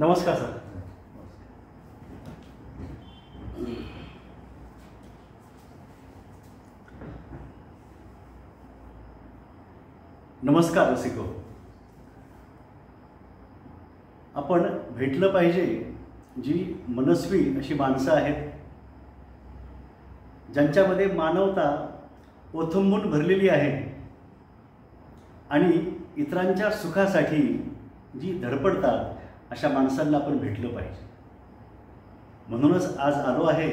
नमस्कार सर. नमस्कार रसिको. आपण भेटलं पाहिजे जी मनस्वी अशी माणसं आहेत ज्यांच्यामध्ये मानवता ओथंबून भरलेली आहे आणि इतरांच्या सुखासाठी जी धडपडतात अशा माणसांना आपण भेटलं पाहिजे. म्हणूनच आज आलो आहे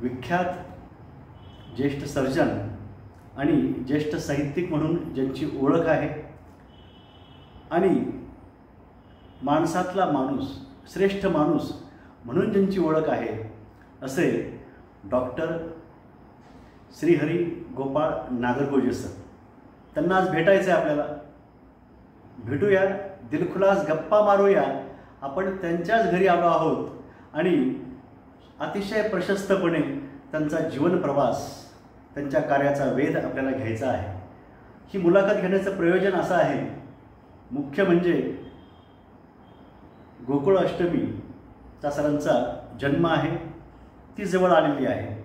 विख्यात ज्येष्ठ सर्जन आणि ज्येष्ठ साहित्यिक म्हणून ज्यांची ओळख आहे आणि माणसातला माणूस, श्रेष्ठ माणूस म्हणून ज्यांची ओळख आहे असे डॉक्टर श्रीहरी गोपाळ नागरगोजे सर. त्यांना आज भेटायचं आहे आपल्याला. भेटूया, दिलखुलास गप्पा मारूया. आपण त्यांच्याच घरी आलो आहोत आणि अतिशय प्रशस्तपणे त्यांचा जीवन प्रवास, त्यांच्या कार्याचा वेध आपल्याला घ्यायचा आहे. ही मुलाखत घेण्याचं प्रयोजन असं आहे, मुख्य म्हणजे गोकुळ अष्टमीचा सरांचा जन्म आहे, ती जवळ आलेली आहे.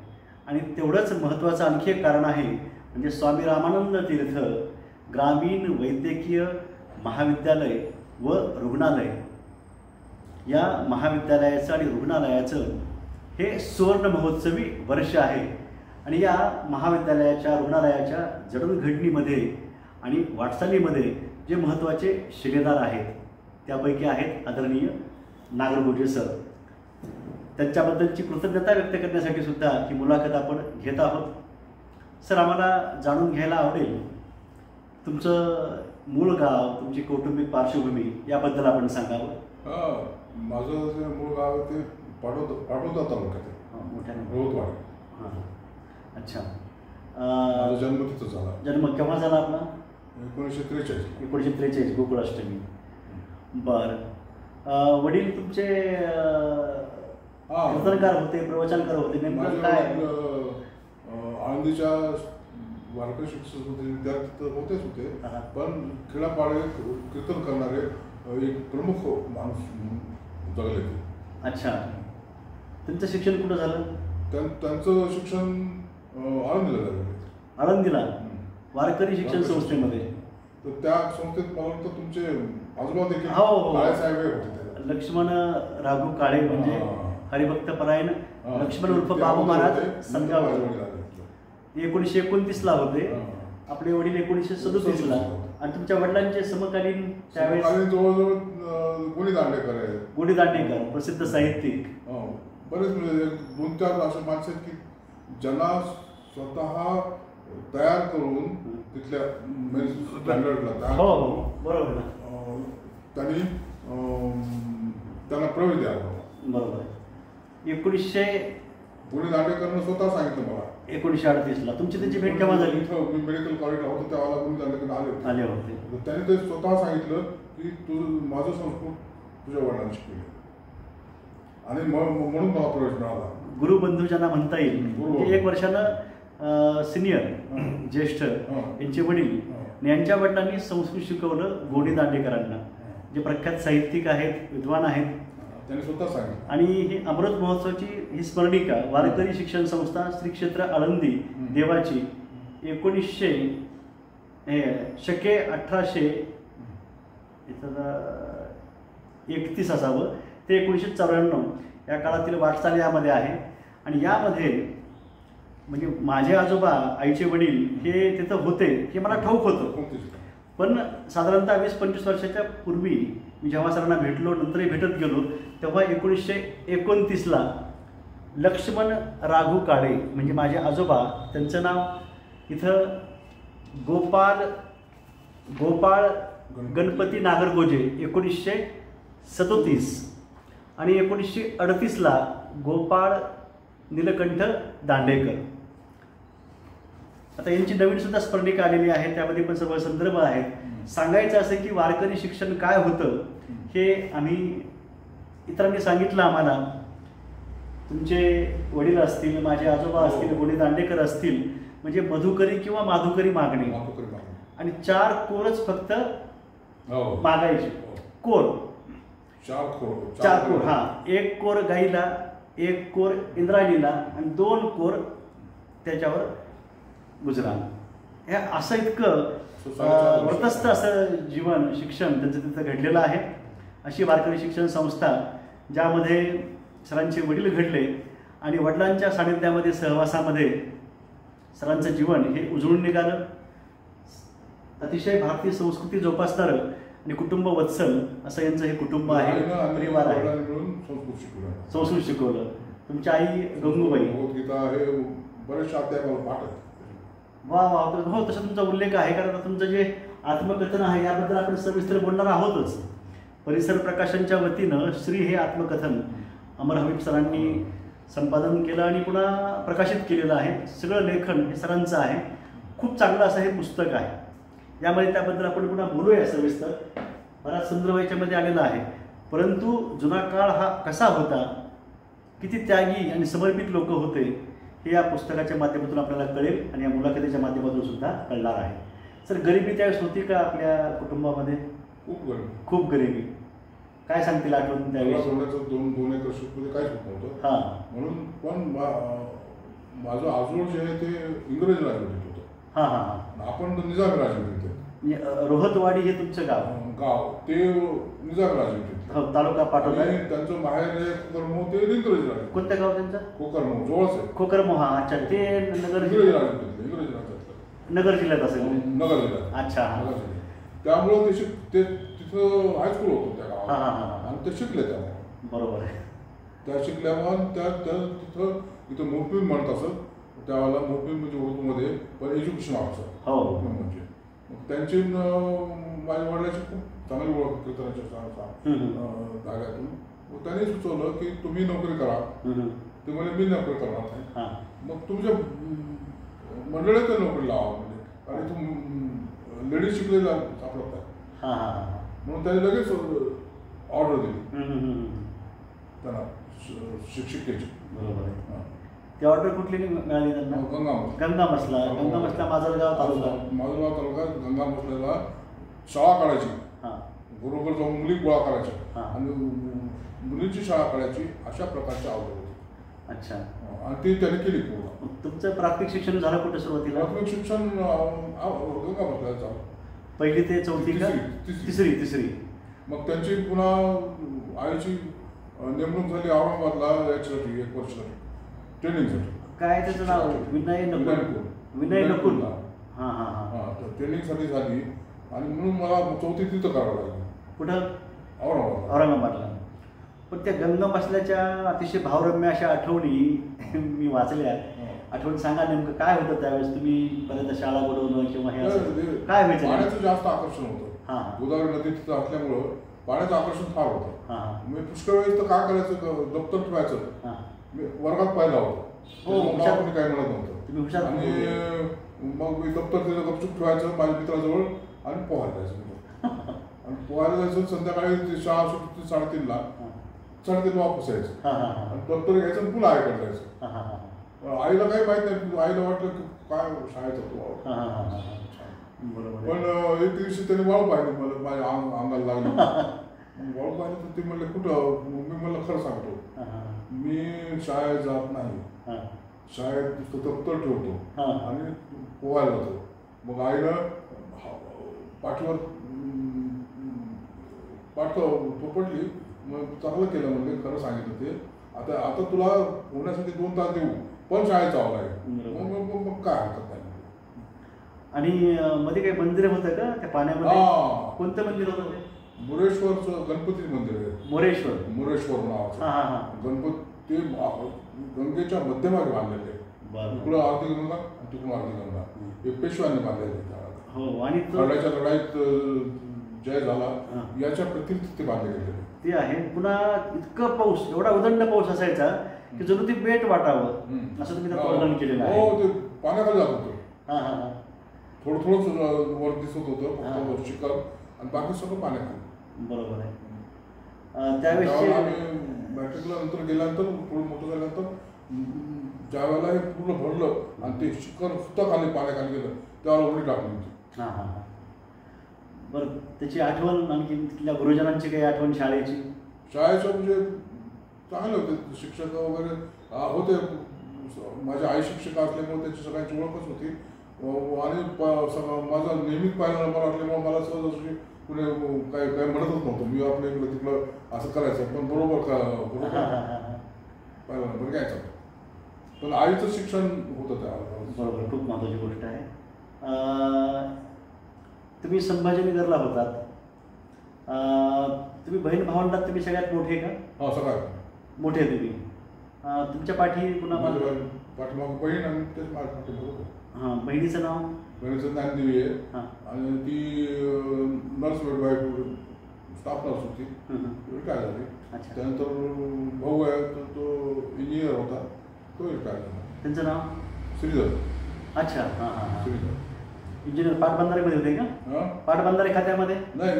आणि तेवढंच महत्त्वाचं आणखी एक कारण आहे, म्हणजे स्वामी रामानंद तीर्थ ग्रामीण वैद्यकीय महाविद्यालय व रुग्णालय, या महाविद्यालयाचं आणि रुग्णालयाचं हे सुवर्ण महोत्सवी वर्ष आहे. आणि या महाविद्यालयाच्या रुग्णालयाच्या जडणघडणीमध्ये आणि वाटचालीमध्ये जे महत्त्वाचे शिलेदार आहेत त्यापैकी आहेत आदरणीय नागरगोजे सर. त्यांच्याबद्दलची कृतज्ञता व्यक्त करण्यासाठी सुद्धा ही मुलाखत आपण घेत आहोत. सर, आम्हाला जाणून घ्यायला आवडेल तुमचं मूळ गाव, तुमची कौटुंबिक पार्श्वभूमी याबद्दल आपण सांगावं. माझं जे मूळ गाव आहे ते पाटोदा तालुक्यात आहे, मोठ्याने. रोहतवाडी. हां, अच्छा. माझा जन्म तिथं झाला. जन्म केव्हा झाला आपला? 1943. 1943, गोकुळ अष्टमी. बरं. वडील तुमचे कीर्तनकार होते, प्रवचनकार होते, नेमकं काय? आळंदीच्या वारकरी शिक्षक होते, विद्यार्थी होतेच होते, पण खेडापाडे कीर्तन करणारे एक प्रमुख माणूस जगले ते. अच्छा. त्यांचं शिक्षण कुठं झालं? त्यांचं शिक्षण आळंदीला झालं. आळंदीला वारकरी शिक्षण संस्थेमध्ये. तर त्या संस्थेत मला वाटतं तुमचे आजोबा देखील हो, काळेसाहेब होते. लक्ष्मण राघू काळे, म्हणजे हरिभक्त परायण लक्ष्मण उर्फ बाबू महाराज संगाव. 1929ला होते. आपले वडील 1937ला. आणि तुमच्या वडिलांचे समकालीन त्यावेळेस जवळजवळ गुणी दांडेकर आहे. गुणी दांडेकर प्रसिद्ध साहित्यिक. बरेच म्हणजे 2-4 असे माणसं आहेत की ज्यांना स्वतः तयार करून तिथल्या स्टँडर्डला हो बरोबर ना त्यांना प्रवेश द्यावा. बरोबर. 1900 गुणी दांडेकरनं स्वतः सांगितलं मला 1938ला. तुमची त्यांची भेट केव्हा झाली? मी मेडिकल कॉलेजला होतो त्यावेळेला गुणी दांडेकर आले होते. त्यांनी ते स्वतः सांगितलं की तू माझं संस्कृत तुझ्या वडिलांनी शिकले आणि म्हणून मला प्रवेश मिळाला. गुरुबंधू ज्यांना म्हणता येईल. 1 वर्षानं सिनियर ज्येष्ठ यांचे वडील, यांच्या वडिलांनी संस्कृत शिकवलं गोणी दांडेकरांना, जे प्रख्यात साहित्यिक आहेत, विद्वान आहेत. त्यांनी स्वतः सांगितलं. आणि ही अमृत महोत्सवाची ही स्मरणिका वारकरी शिक्षण संस्था श्री क्षेत्र आळंदी देवाची 1831 असावं ते 1994 या काळातील वाटचाल यामध्ये आहे. आणि यामध्ये म्हणजे माझे आजोबा, आईचे वडील हे तिथं होते हे मला ठाऊक होतं. पण साधारणतः 20-25 वर्षाच्या पूर्वी मी जेव्हा सरांना भेटलो, नंतरही भेटत गेलो, तेव्हा 1929ला लक्ष्मण राघू काळे म्हणजे माझे आजोबा, त्यांचं नाव इथं गोपाळ गणपती नागरगोजे 1937 आणि 1938ला गोपाळ नीलकंठ दांडेकर. आता यांची नवीन सुद्धा स्मरणिका आलेली आहे, त्यामध्ये पण सर्व संदर्भ आहेत. सांगायचं असं की वारकरी शिक्षण काय होतं हे आम्ही इतरांनी सांगितलं आम्हाला. तुमचे वडील असतील, माझे आजोबा असतील, गोणी दांडेकर असतील, म्हणजे मधुकरी किंवा माधुकरी मागणे आणि 4 कोरच फक्त मागायचे. कोर, चार कोर, हा, एक कोर गाईला, एक कोर इंद्रायणीला आणि 2 कोर त्याच्यावर गुजराण. हे असं इतकं व्रतस्थ असं जीवन शिक्षण त्यांचं तिथं घडलेलं आहे. अशी वारकरी शिक्षण संस्था ज्यामध्ये सरांचे वडील घडले आणि वडिलांच्या सानिध्यामध्ये सहवासामध्ये सरांचं जीवन हे उजळून निघालं. अतिशय भारतीय संस्कृती जोपासणारं आणि कुटुंब वत्सल असं यांचं हे कुटुंब आहे, परिवार आहे. संस्कृत शिकवलं. तुमची आई गंगूबाई, बरेचसे अध्याय पाठ. वा वा, हो, तसा तुमचा उल्लेख आहे. कारण तुमचं जे आत्मकथन आहे याबद्दल आपण सविस्तर बोलणार आहोतच. परिसर प्रकाशनच्या वतीनं श्री हे आत्मकथन अमर हबीब सरांनी संपादन केलं आणि पुन्हा प्रकाशित केलेलं आहे. सगळं लेखन हे सरांचं आहे. खूप चांगलं असं हे पुस्तक आहे. यामध्ये त्याबद्दल आपण पुन्हा बोलूया सविस्तर. बराच संदर्भ याच्यामध्ये आलेला आहे. परंतु जुना काळ हा कसा होता, किती त्यागी आणि समर्पित लोक होते, हे या पुस्तकाच्या माध्यमातून आपल्याला कळेल आणि या मुलाखतीच्या माध्यमातून सुद्धा कळणार आहे. सर, गरिबी त्यावेळेस होती का आपल्या कुटुंबामध्ये? खूप गरिबी. काय सांगतील आठवण त्यावेळेस? 2 एकर शेतमध्ये काहीच होत नव्हतं. हां, म्हणून पण माझं आजोळ जे आहे ते इंग्रजी राजवटीत होतं. हां हां हां. आपण निजामी राजवटीत. रोहतवाडी हे तुमचं गाव? ते निजामी राजवटीत. तालुका पाटोदा. त्यांचं माहेर कोकरमोह, ते इंग्रजी राजवट. कोणतं गाव त्यांचं? कोकरमोह, जवळच आहे. कोकरमोह. हा, अच्छा. ते नगर इंग्रजी राजवटीत, नगर जिल्ह्यात असेल. नगर जिल्ह्यात. अच्छा. त्यामुळं ते तिथं हायस्कूल होतं त्या गावात. हां हां हां. आणि ते शिकले त्यामुळे. बरोबर आहे. त्या शिकल्यामुळे तिथं मोफीम म्हणत असत त्यावेळेला. मोफीम म्हणजे उर्दूमध्ये पण एज्युकेशन ऑफिसर. हो. म्हणजे त्यांची माझ्या वडिलांची खूप चांगली ओळख कीर्तनाच्या धाग्यातून. त्यांनी सुचवलं की तुम्ही नोकरी करा. ते म्हणजे मी नोकरी करणार नाही, मग तुमच्या मंडळीत नोकरी लावा. म्हणजे आणि तू लेडीज शिकलेला सापडत आहे म्हणून त्यांनी लगेच ऑर्डर दिली त्यांना शिक्षिकेची. बरोबर आहे. ती ऑर्डर कुठली मिळाली त्यांना? गंगामसला. माजलगाव तालुका गंगामसल्याला शाळा काढायची. बरोबर जाऊन मुली गोळा करायच्या आणि मुलींची शाळा काढायची, अशा प्रकारची आवड होती. अच्छा. आणि ती त्याने केली पूर्ण. तुमचं प्राथमिक शिक्षण झालं कुठे सुरुवातीला? प्राथमिक शिक्षण गंगामसल्याला झालं. पहिली ते चौथी का? तिसरी. मग त्यांची पुन्हा आईची नेमणूक झाली औरंगाबादला याच्यासाठी 1 वर्षासाठी ट्रेनिंगसाठी. काय त्याचं नाव? विनय नकुल. हां हां हां. ट्रेनिंगसाठी झाली आणि म्हणून मला चौथी तिथं करावं लागली. कुठं? औरंगाबादला. पण त्या गंगामसल्याच्या अतिशय भावरम्य अशा आठवणी मी वाचल्या. आठवण सांगा, नेमकं काय होतं त्यावेळेस? तुम्ही पर्यंत शाळा बुडवणं किंवा हे काय व्हायचं? पाण्याचं जास्त आकर्षण होतं. गोदावरी नदी तिथं असल्यामुळं पाण्याचं आकर्षण फार होतं. मी पुष्कळ वेळेस तर काय करायचं, दप्तर ठेवायचं. मी वर्गात पाहिला होता. आपण काय म्हणत नव्हतं. आणि मग मी दप्तर तिथं गपचूप ठेवायचं माझ्या मित्राजवळ आणि पोहायला जायचं. आणि पोहायला जायचं. संध्याकाळी शाळा सुटते 3:30ला. 3:30 वापस यायचं आणि दप्तर घ्यायचं आणि पुन्हा आईकडे जायचं. आईला काही माहित नाही. आईला वाटलं की काय शाळेत होतो. पण एक दिवशी त्याने वाळू पाहिली, मला माझ्या अंगाला लागली. वाळू पाहिली तर ते म्हणले कुठं? मी म्हणलं खरं सांगतो, मी शाळेत जात नाही. शाळेत दप्तर ठेवतो आणि पोहायला जातो. मग आईनं पाठीवर पडली. मग चांगलं केलं, म्हणजे खरं सांगितलं ते. आता तुला पोहण्यासाठी 2 तास देऊ, पण शाळेत जावं लागेल. मग काय हरकत नाही. आणि मध्ये काही मंदिर होतं का त्या पाण्यामध्ये? कोणतं मंदिर होतं ते? मुरेश्वरचं गणपती मंदिर आहे. मुरेश्वर नावाचं गणपती. ते गंगेच्या मध्यभागी बांधलेले. इकडं आरती गंगा आणि तिकडून आरती गंगा. हे पेशव्यांनी बांधलेले. आणि खरड्याच्या लढाईत जय झाला याच्या प्रतीक ते बांधले गेलेले ते आहे. पुन्हा इतकं पाऊस, एवढा उदंड पाऊस असायचा की जणू ते बेट वाटावं असं तुम्ही त्याचं वर्णन केलेलं आहे. हो, ते पाण्याखाली जात होतं. थोडंच वर दिसत होतं, फक्त शिखर आणि बाकी सगळं पाण्याखाली. बरोबर आहे. त्यावेळेस आम्ही मॅट्रिकला नंतर गेल्यानंतर थोडं मोठं झाल्यानंतर ज्या वेळेला हे पूर्ण भरलं आणि ते शिखर सुद्धा खाली पाण्याखाली गेलं त्यावेळेला उडी टाकली होती. बरं, त्याची आठवण आणखी तिथल्या गुरुजनांची काही आठवण शाळेची? शाळेचं म्हणजे चांगले होते शिक्षक वगैरे होते. माझी आई शिक्षिका असल्यामुळे त्याची सगळ्यांची ओळखच होती. आणि माझा नेहमीच पहिला नंबर असल्यामुळे मला सहज अशी कुणी काय म्हणतच नव्हतं. मी आपल्या इकडं तिकडं असं करायचं, पण बरोबर पहिला नंबर घ्यायचा. पण आईचं शिक्षण होतं त्या. बरोबर, खूप महत्त्वाची गोष्ट आहे. तुम्ही संभाजीनगरला होतात, तुम्ही बहीण भावंडात तुम्ही सगळ्यात मोठे का? हा, सगळ्यात मोठे तुम्ही. तुमच्या पाठी पुन्हा पाठीमाग बहीण आणि तेच माझ्या पाठीमाग. हां, बहिणीचं नाव? बहिणीचं ज्ञानदेवी आहे आणि ती नर्स मिडवाईफ स्टाफ नर्स होती, रिटायर झाली. त्यानंतर भाऊ आहे तर तो इंजिनियर होता, तो रिटायर झाला. त्यांचं नाव? श्रीधर. अच्छा, हां हां, श्रीधर. इंजिनियर पाटबंधारेमध्ये होते का? पाटबंधारे खात्यामध्ये? नाही,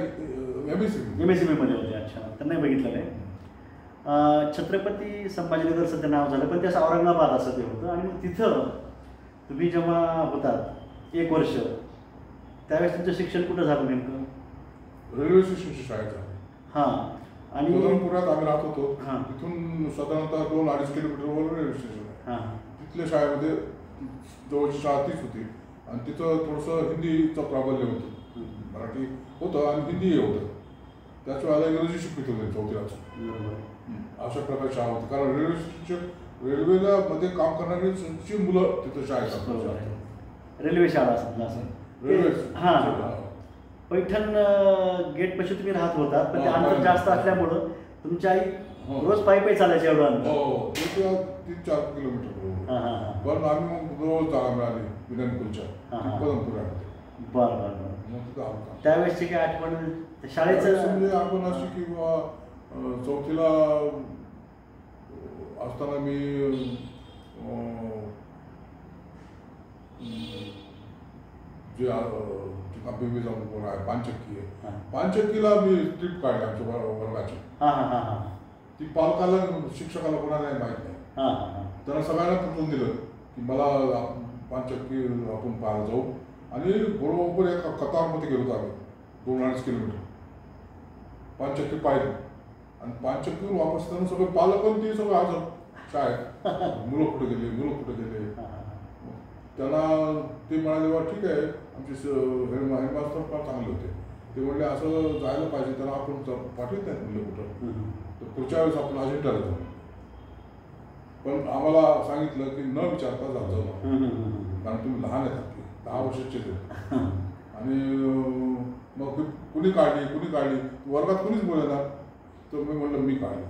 MSCB मध्ये होते. अच्छा, त्यांनाही बघितलं नाही. छत्रपती संभाजीनगर सध्या नाव झालं, पण ते असं औरंगाबाद असं ते होतं. आणि तिथं तुम्ही जेव्हा होतात 1 वर्ष, त्यावेळेस तुमचं शिक्षण कुठं झालं नेमकं? रेल्वे स्टेशनची शाळेत झालं. हां, आणि पुण्यात आम्ही राहत होतो. तिथून साधारणतः 2-2.5 किलोमीटरवर रेल्वे स्टेशन आहे. तिथल्या शाळेमध्ये जवळची शाळा तीच होती. आणि तिथं थोडंसं हिंदीचं प्राबल्य होतं. मराठी होतं आणि हिंदीही होतं. त्याच वेळेला इंग्रजी शिकवित होते 4थीलाच. अशा प्रकारची शाळा होती, कारण रेल्वेला मध्ये काम करणारी मुलं तिथं शाळेत. रेल्वे शाळा असं रेल्वे. हां, पैठण गेट पाशी तुम्ही राहत होता, पण ते अंतर जास्त असल्यामुळं तुमची आई रोज पायी चालायची एवढं अंतर? हो, 3-4 किलोमीटर. पण आम्ही मग रोज जागा मिळाली विधानपूरच्या पदमपुरामध्ये. बरं बरं बरं. त्यावेळेसची काय आठवण शाळेचं? म्हणजे आपण अशी की 4थीला असताना मी जे अभिवी जाऊन कोण आहे पानचक्की आहे, पानचक्कीला मी ट्रिप काढली आमच्या वर्गाची. ती पालकाला शिक्षकाला कोणाला माहीत नाही. त्यांना सगळ्यांना पटवून दिलं की मला पानचक्की आपण पाहायला जाऊ. आणि बरोबर एका कतारमध्ये गेलो होतो आम्ही 2-2.5 किलोमीटर. पानचक्की पाहिली आणि पानचक्कीवर वापस त्यांना सगळे पालक पण ते सगळं हजर शाळेत. मुलं कुठे गेले. त्यांना ते म्हणाले, बा ठीक आहे, आमचे हेडमास्टर फार चांगले होते. ते म्हणले असं जायला पाहिजे, त्यांना आपण पाठवत नाहीत मुलं कुठं, तर पुढच्या वेळेस आपण अजिंठ्याला जाऊ. पण आम्हाला सांगितलं की न विचारता जाऊ, कारण तुम्ही लहान आहेत, 10 वर्षाचे ते. आणि मग कुणी काढली वर्गात कुणीच बोलणार, तर मी म्हणलं मी काढली.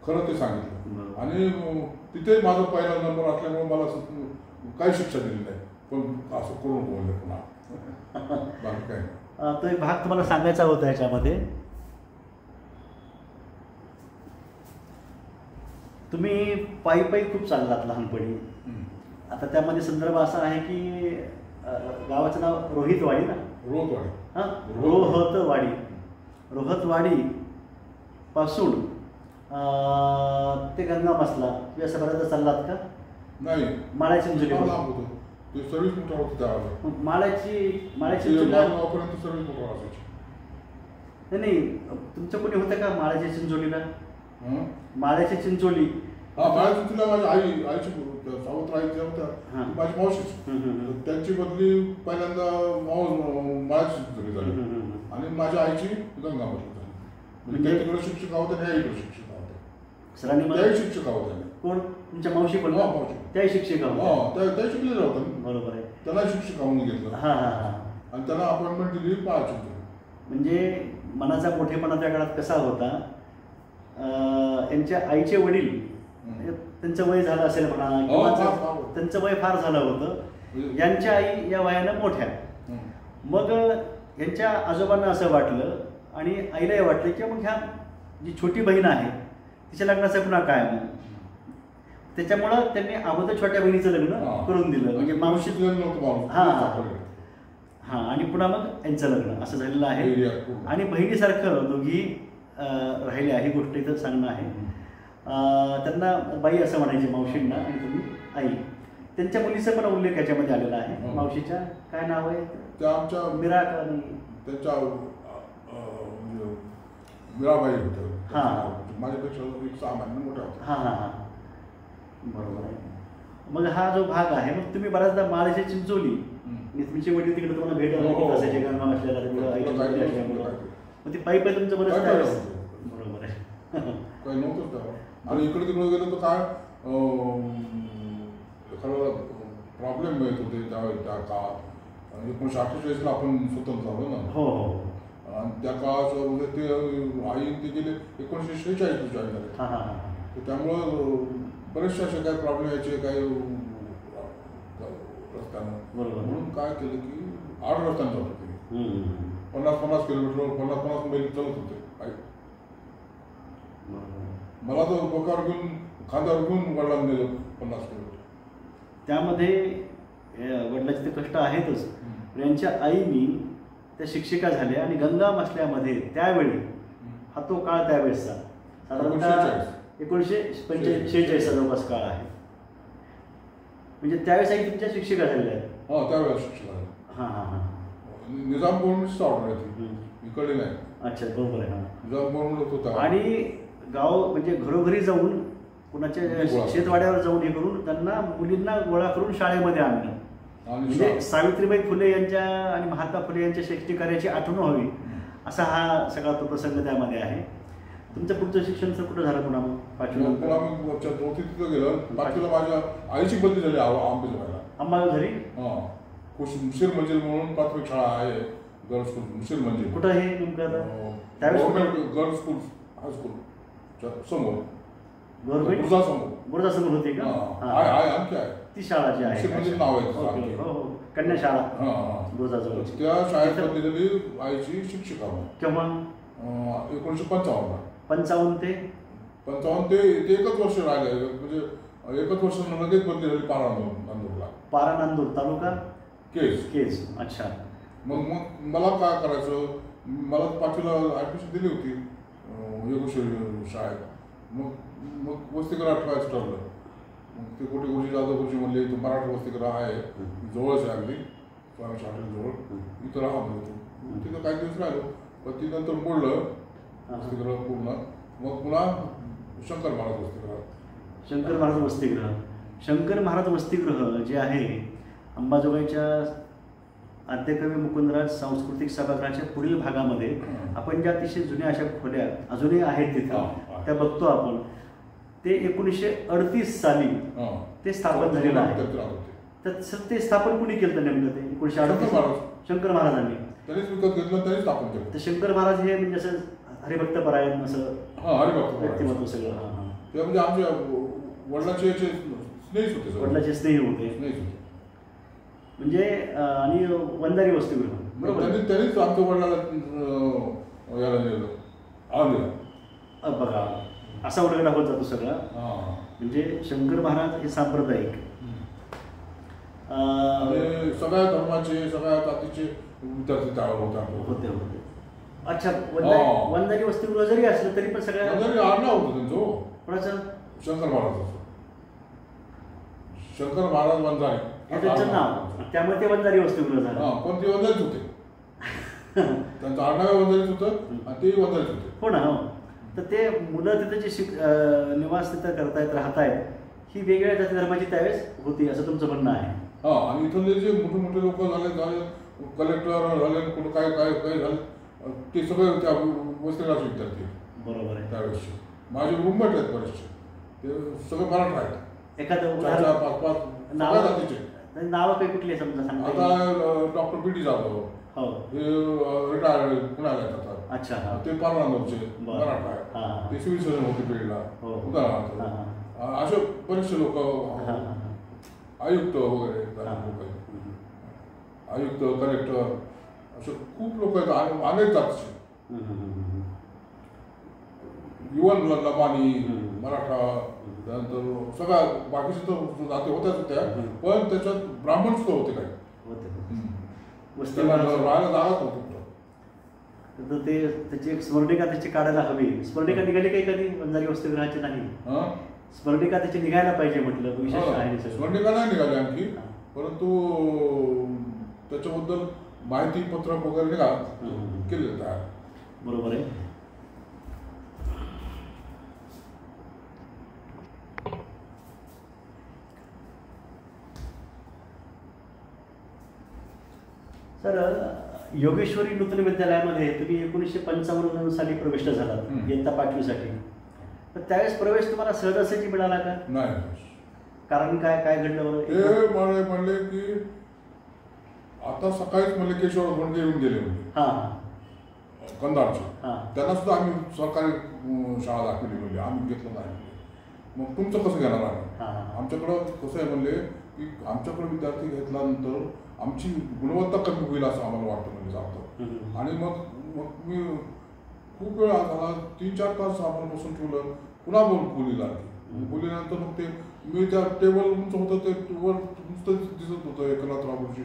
खरं ते सांगितलं. आणि तिथे माझा पहिला नंबर असल्यामुळे मला काही शिक्षा दिली नाही, पण असं करून बोलले पुन्हा. बाकी काय नाही. तो एक भाग तुम्हाला सांगायचा होता याच्यामध्ये. तुम्ही पायी खूप चाललात लहानपणी. आता त्यामध्ये संदर्भ असा आहे की गावाचं नाव रोहितवाडी ना? रोहतवाडी पासून ते गंगामसला तुम्ही असं बऱ्याचदा चाललात का? नाही, माळ्या चिंचोली. नाही, तुमचं कोणी होतं का माळ्याच्या चिंचोलीला? माळ्याची चिंचोली. माझ्या आईची सावत्र आई होत्या, माझी मावशीच. त्यांची बदली पहिल्यांदा माळ्याची चिंचोली झाली आणि माझ्या आईची गंगामसला झाली. म्हणजे तिकडे शिक्षिका होत्या, त्या इकडे शिक्षिका होत्या. सरांनी त्याही शिक्षिका होत्या. कोण? तुमच्या मावशी पण? त्याही शिक्षिका होत्या. त्या शिकलेल्या होत्या. बरोबर आहे. त्यांना शिक्षिका म्हणून घेतलं आणि त्यांना अपॉइंटमेंट दिली माळ्याची. म्हणजे मनाचा मोठेपणा त्या काळात कसा होता, यांच्या आईचे वडील, त्यांचं वय झालं असेल म्हणा, किंवा त्यांचं वय फार झालं होतं. यांच्या आई या वयानं मोठ्या. मग यांच्या आजोबांना असं वाटलं आणि आईलाही वाटलं की मग ह्या जी छोटी बहीण आहे तिच्या लग्नाचं पुन्हा काय मग. त्याच्यामुळं त्यांनी अगोदर छोट्या बहिणीचं लग्न करून दिलं, म्हणजे मावशी. आणि पुन्हा मग यांचं लग्न असं झालेलं आहे. आणि बहिणीसारखं दोघी राहिले आहे. गोष्ट इथं सांगणं आहे. त्यांना बाई असं म्हणायचे मावशींना, आणि तुम्ही आई. त्यांच्या मुलीचा पण उल्लेख याच्यामध्ये आलेला आहे. मावशीच्या काय नाव आहे? त्या आमच्या मीरा का नाही, त्यांच्या मीराबाई होत्या. हां, माझ्यापेक्षा एक 6 महिने मोठ्या होत्या. हां हां हां, बरोबर आहे. मग हा जो भाग आहे, मग तुम्ही बऱ्याचदा महाराष्ट्र चिंचोली, तुमचे वडील तिकडे तुम्हाला भेटायला असायचे गंगा असलेला असल्यामुळं, मग ते पायी पायी तुमचं बरंच. बरोबर आहे. काही नव्हतंच तेव्हा. आणि इकडे तिकडे गेलं तर काय खरं प्रॉब्लेम मिळत होते त्या काळात. 1948ला आपण स्वतंत्र झालो ना. हो हो. आणि त्या काळाचं म्हणजे ते आई ते गेले 1946 जॉईन झाले. हां हां हां. तर त्यामुळं बरेचसे असे काही प्रॉब्लेम यायचे काही रस्त्यानं. बरोबर. म्हणून काय केलं की 8 रस्त्यानं चालत होते. 50-50 किलोमीटर 50-50 मैल चालत होते. मला तर डोक्यावर घेऊन खांद्यावर घेऊन वडिलांनी नेलं 50 किलोमीटर. त्यामध्ये वडिलांचे ते कष्ट आहेतच. यांच्या आईनी त्या शिक्षिका झाल्या आणि गंगा मसल्यामध्ये त्यावेळी हा तो काळ त्यावेळेसचा साधारणतः 1946 जवळपास काळ आहे. म्हणजे त्यावेळेस आई तुमच्या शिक्षिका झालेल्या आहेत. हां, त्यावेळेस शिक्षिका झाल्या. हां हां हां. निजाम गव्हर्नमेंटची ऑर्डर आहे ती, इकडे नाही. अच्छा, बरोबर आहे. हां, निजाम गव्हर्नमेंट होता. आणि गाव म्हणजे घरोघरी जाऊन कुणाच्या शेतवाड्यावर जाऊन हे करून त्यांना मुलींना गोळा करून शाळेमध्ये आणणं. म्हणजे सावित्रीबाई फुले यांच्या आणि महात्मा फुले यांच्या शैक्षणिक कार्याची आठवण व्हावी असा हा सगळा तो प्रसंग त्यामध्ये आहे. तुमचं पुढचं शिक्षण कुठं झालं पुन्हा? मग पाचवीला मी तिथं गेलं. पाचवीला माझ्या आईची बदली झाली अंबाजोगाईला. अंबाजोगाई. हां, मुशीर मंजिल म्हणून प्राथमिक शाळा आहे, गर्ल्स स्कूल. मुशीर मंजिल कुठं आहे नेमकं? गव्हर्नमेंट गर्ल्स स्कूल हायस्कूल समोर, गव्हर्नमेंट समोर होती का? आहे आणखी आहे ती शाळा जी आहे. मुशीर मंजिल नाव आहे. हो, कन्या शाळा. त्या शाळेत बदली झाली आईची शिक्षिका. केव्हा? 1955. 55 ते 55 ते एकच वर्ष राहिले. म्हणजे एकच वर्ष लगेच बदली झाली नांदूरला. नांदूर तालुका केज. अच्छा. मग मला काय करायचं, मला 5वीला ॲडमिशन दिली होती येगुशी शाळेत. मग वसतिगृहात ठेवायचं ठरलं. मग ते कुठे गुरुजी जाधव गुरुजी म्हणले इथं मराठी वसतिगृह आहे, जवळच आहे अगदी स्वामी हॉटेल जवळ, इथं राहा म्हणतो. तिथं काही दिवस राहिलो, पण ती नंतर मोडलं वसतिगृह पूर्ण. मग पुन्हा शंकर महाराज वसतिगृह. शंकर महाराज वसतिगृह. शंकर महाराज वसतिगृह जे आहे अंबाजोगाईच्या आद्यकवी मुकुंदराज सांस्कृतिक सभागृहाच्या पुढील भागामध्ये आपण ज्या अतिशय जुन्या अशा खोल्या अजूनही आहेत तिथं त्या बघतो आपण. ते 1938 साली ते स्थापन झालेलं आहे. तर ते स्थापन कुणी केलं नेमकं? ते 1938 शंकर महाराजांनी त्यांनीच विकत घेतलं, त्यांनी स्थापन केलं. तर शंकर महाराज हे म्हणजे असं हरिभक्त परायण असं व्यक्तिमत्व सगळं. ते म्हणजे आमच्या वडिलांचे स्नेही होते. वडिलांचे स्नेही होते म्हणजे. आणि वंजारी वसतिगृह. बरोबर. त्यांनीच आमच्या वडिलाला याला नेलं, आळंदीला. बघा असा उलगडा होत जातो सगळा. म्हणजे शंकर महाराज हे सांप्रदायिक सगळ्या धर्माचे सगळ्या जातीचे विद्यार्थी होते. अच्छा. वंजारी वसतिगृह जरी असलं तरी पण सगळ्या आडनाव होतं त्यांचं. कोणाचं? शंकर महाराजाचं. शंकर महाराज वंजारी त्यांचं नाव, त्यामुळे ते वंजारी वसतिगृह झालं. पण ते वंजारीच होते. त्यांचं आडनाव वंजारीच होतं आणि ते वंजारीच होते. हो ना. हो. तर ते मुलं तिथं जे निवास तिथं करतायत राहतायत ही वेगवेगळ्या जाती धर्माची त्यावेळेस होती असं तुमचं म्हणणं आहे. हां. आणि इथले जे मोठे मोठे लोक झाले कलेक्टर झाले, कुठं काय काय काय झालं, ते सगळे त्या वसतिगृहाचे विद्यार्थी. बरोबर आहे. त्यावेळेस माझे रूममेट आहेत बरेचसे, ते सगळे मराठा आहेत. एखादं 4-5 नावं काही कुठली समजा सांगा. आता डॉक्टर बी डी जाधव हे रिटायर्ड पुण्याला आहेत आता. अच्छा. ते पारनांदूरचे मराठा आहेत. ते सिव्हिल सर्जन होते बीडला उदाहरणार्थ. असे बरेचसे लोक, आयुक्त वगैरे आयुक्त कलेक्टर असे खूप लोक आहेत अनेक जातीचे. युवन लबानी मराठा, त्यानंतर सगळ्या बाकीच्या तर जाती होत्याच होत्या, पण त्याच्यात ब्राह्मण सुद्धा होते काही. राहायला जागाच होती. तर ते त्याची एक स्मरणिका त्याची काढायला हवी. स्मरणिका निघाली काही कधी वंजारी वसतिगृहाची? नाही. स्मरणिका त्याची निघायला पाहिजे म्हटलं, विशेष आहे. स्मरणिका नाही निघाली आणखी, परंतु त्याच्याबद्दल माहिती पत्रक वगैरे निघा केलेलं तयार. बरोबर आहे. तर योगेश्वरी नूतन विद्यालयामध्ये तुम्ही 1955 साली प्रविष्ट झालात इयत्ता 5वीसाठी. तर त्यावेळेस प्रवेश तुम्हाला सहजासहजी मिळाला का? नाही. कारण काय काय घडलं बरं? ते म्हणले की आता सकाळीच म्हणले केशव म्हणजे येऊन गेले म्हणजे कंधारचे, त्यांना सुद्धा आम्ही सरकारी शाळा दाखवली म्हणजे आम्ही घेतलं नाही. मग तुमचं कसं घेणार आम्ही? आमच्याकडं कसं आहे म्हणले की आमच्याकडे विद्यार्थी घेतल्यानंतर आमची गुणवत्ता कमी होईल असं आम्हाला वाटतं म्हणजे जातं. आणि मग मी खूप वेळ झाला, 3-4 तास आपण बसून ठेवलं, पुन्हा बोलीला बोलीनंतर मग ते मी त्या टेबल उंच होतं ते वर नुसतं दिसत होतं एकनाथराव गुरुजी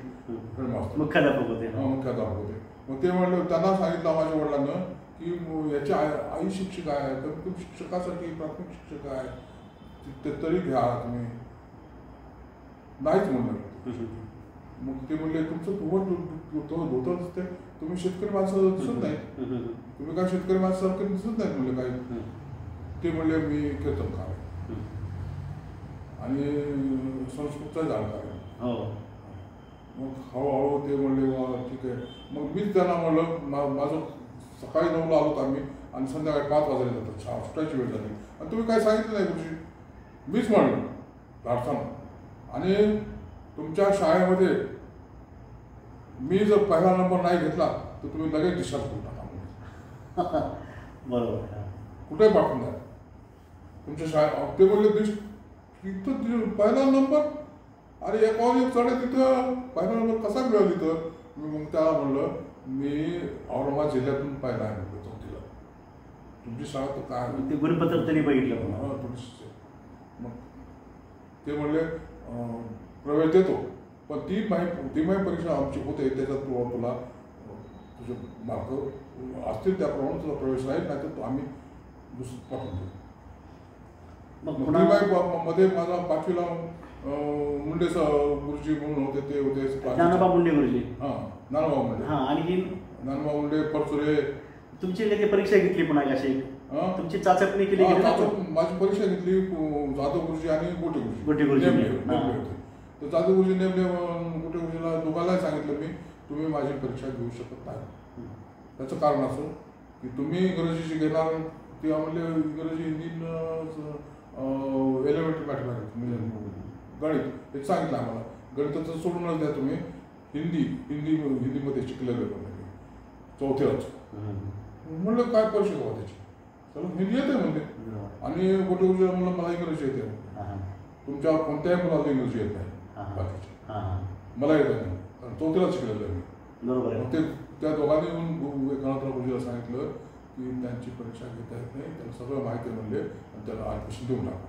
हेडमास्टर मुख्याध्यापक होते. मुख्याध्यापक होते. मग ते म्हणलं, त्यांना सांगितलं माझ्या वडिलांना की याची आई शिक्षिका आहे, तर तुम्ही शिक्षकासाठी प्राथमिक शिक्षक आहे ते तरी घ्या तुम्ही. नाहीच म्हणलं. मग ते म्हणले तुमचं धोतर दिसते, तुम्ही शेतकरी माणसं दिसत नाही, तुम्ही काय शेतकरी माणसासारखे दिसत नाही म्हणले काही. ते म्हणले मी कीर्तनकार आहे आणि संस्कृतचा जाणकार आहे. मग हळूहळू ते म्हणले ठीक आहे. मग मीच त्यांना म्हणलं, माझं सकाळी 9ला आलो आम्ही आणि संध्याकाळी 5 वाजता जातात, शाळा सुटायची वेळ झाली आणि तुम्ही काय सांगितलं नाही गुरुजी. मीच म्हणलं धाडसानं, आणि तुमच्या शाळेमध्ये मी जर पहिला नंबर नाही घेतला तर तुम्ही लगेच डिस्चार्ज करून टाका. बरोबर. कुठे पाठवून द्या तुमच्या शाळेत. ते बोलले तिथं पहिला नंबर, अरे एक कॉलेज चढे तिथं पहिला नंबर कसा मिळाला तिथं? मग त्याला म्हणलं मी औरंगाबाद जिल्ह्यातून पहिला आहे म्हणलं चौथीला. तुमची शाळा तर काय ते गुणपत्र तरी बघितलं. मग ते म्हणले प्रवेश देतो, पण 3 महिने परीक्षा आमची होते, त्याच्यात तुला तुझे मार्क असतील त्याप्रमाणे तुझा प्रवेश राहील, नाही तर आम्ही दुसरं पाठवून देऊ. मग 3 मध्ये माझा 5वीला मुंडे गुरुजी म्हणून होते, ते होते ज्ञानोबा मुंडे गुरुजी. ज्ञानोबा मुंडे. आणि ज्ञानोबा मुंडे परसुरे. तुमची कधी परीक्षा घेतली पुन्हा कशी? तुमची चाचपणी केली? माझी परीक्षा घेतली जाधव गुरुजी आणि गोटे गुरुजी होते. तर जाधव गुरुजी नेमले, गोटे गुरुजीला दोघांनाही सांगितलं मी, तुम्ही माझी परीक्षा घेऊ शकत नाही. त्याचं कारण असं की तुम्ही इंग्रजीची घेणार, ते म्हणले इंग्रजी, हिंदी, एलिमेंटरी मॅथमॅटिक्स म्हणजे गणित हे सांगितलं आम्हाला. गणिताचं सोडूनच द्या तुम्ही, हिंदीमध्ये शिकलेलं म्हणजे चौथ्याच. म्हणलं काय परीक्षा हवा त्याची? चला हिंदी येते म्हणते. आणि गोटे गुरुजीला म्हणलं मला इंग्रजी येते. तुमच्या कोणत्याही मुलाला इंग्रजी येत नाही, मला येत नाही, कारण चौथीला शिकलेलं आहे मी. बरोबर. मग ते त्या दोघांनी येऊन एकनाथराव गुरुजीला सांगितलं की त्यांची परीक्षा घेता येत नाही, त्याला सगळं माहिती म्हणले आणि त्याला ॲडमिशन देऊन टाका.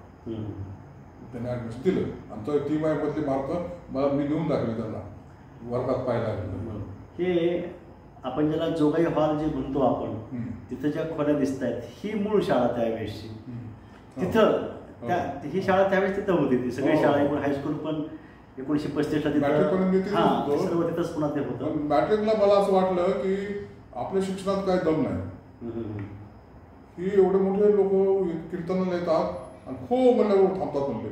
त्यांनी ॲडमिशन दिलं आणि तर 3 महिन्यामधले मार्क मला मी देऊन टाकले त्यांना, वर्गात पाहायला. हे आपण ज्याला जोगाई हॉल जे म्हणतो आपण, तिथं ज्या खोल्या दिसत आहेत, ही मूळ शाळा त्यावेळेसची. तिथं ही शाळा त्यावेळेस तिथं होती. ती सगळी शाळा, हायस्कूल पण 1935ला तिथं सर्व तिथंच पुन्हा ते होतं. मॅट्रिकला मला असं वाटलं की आपल्या शिक्षणात काही दम नाही, ही एवढे मोठे लोक कीर्तनाला येतात आणि हो म्हणल्यावर थांबतात म्हणले,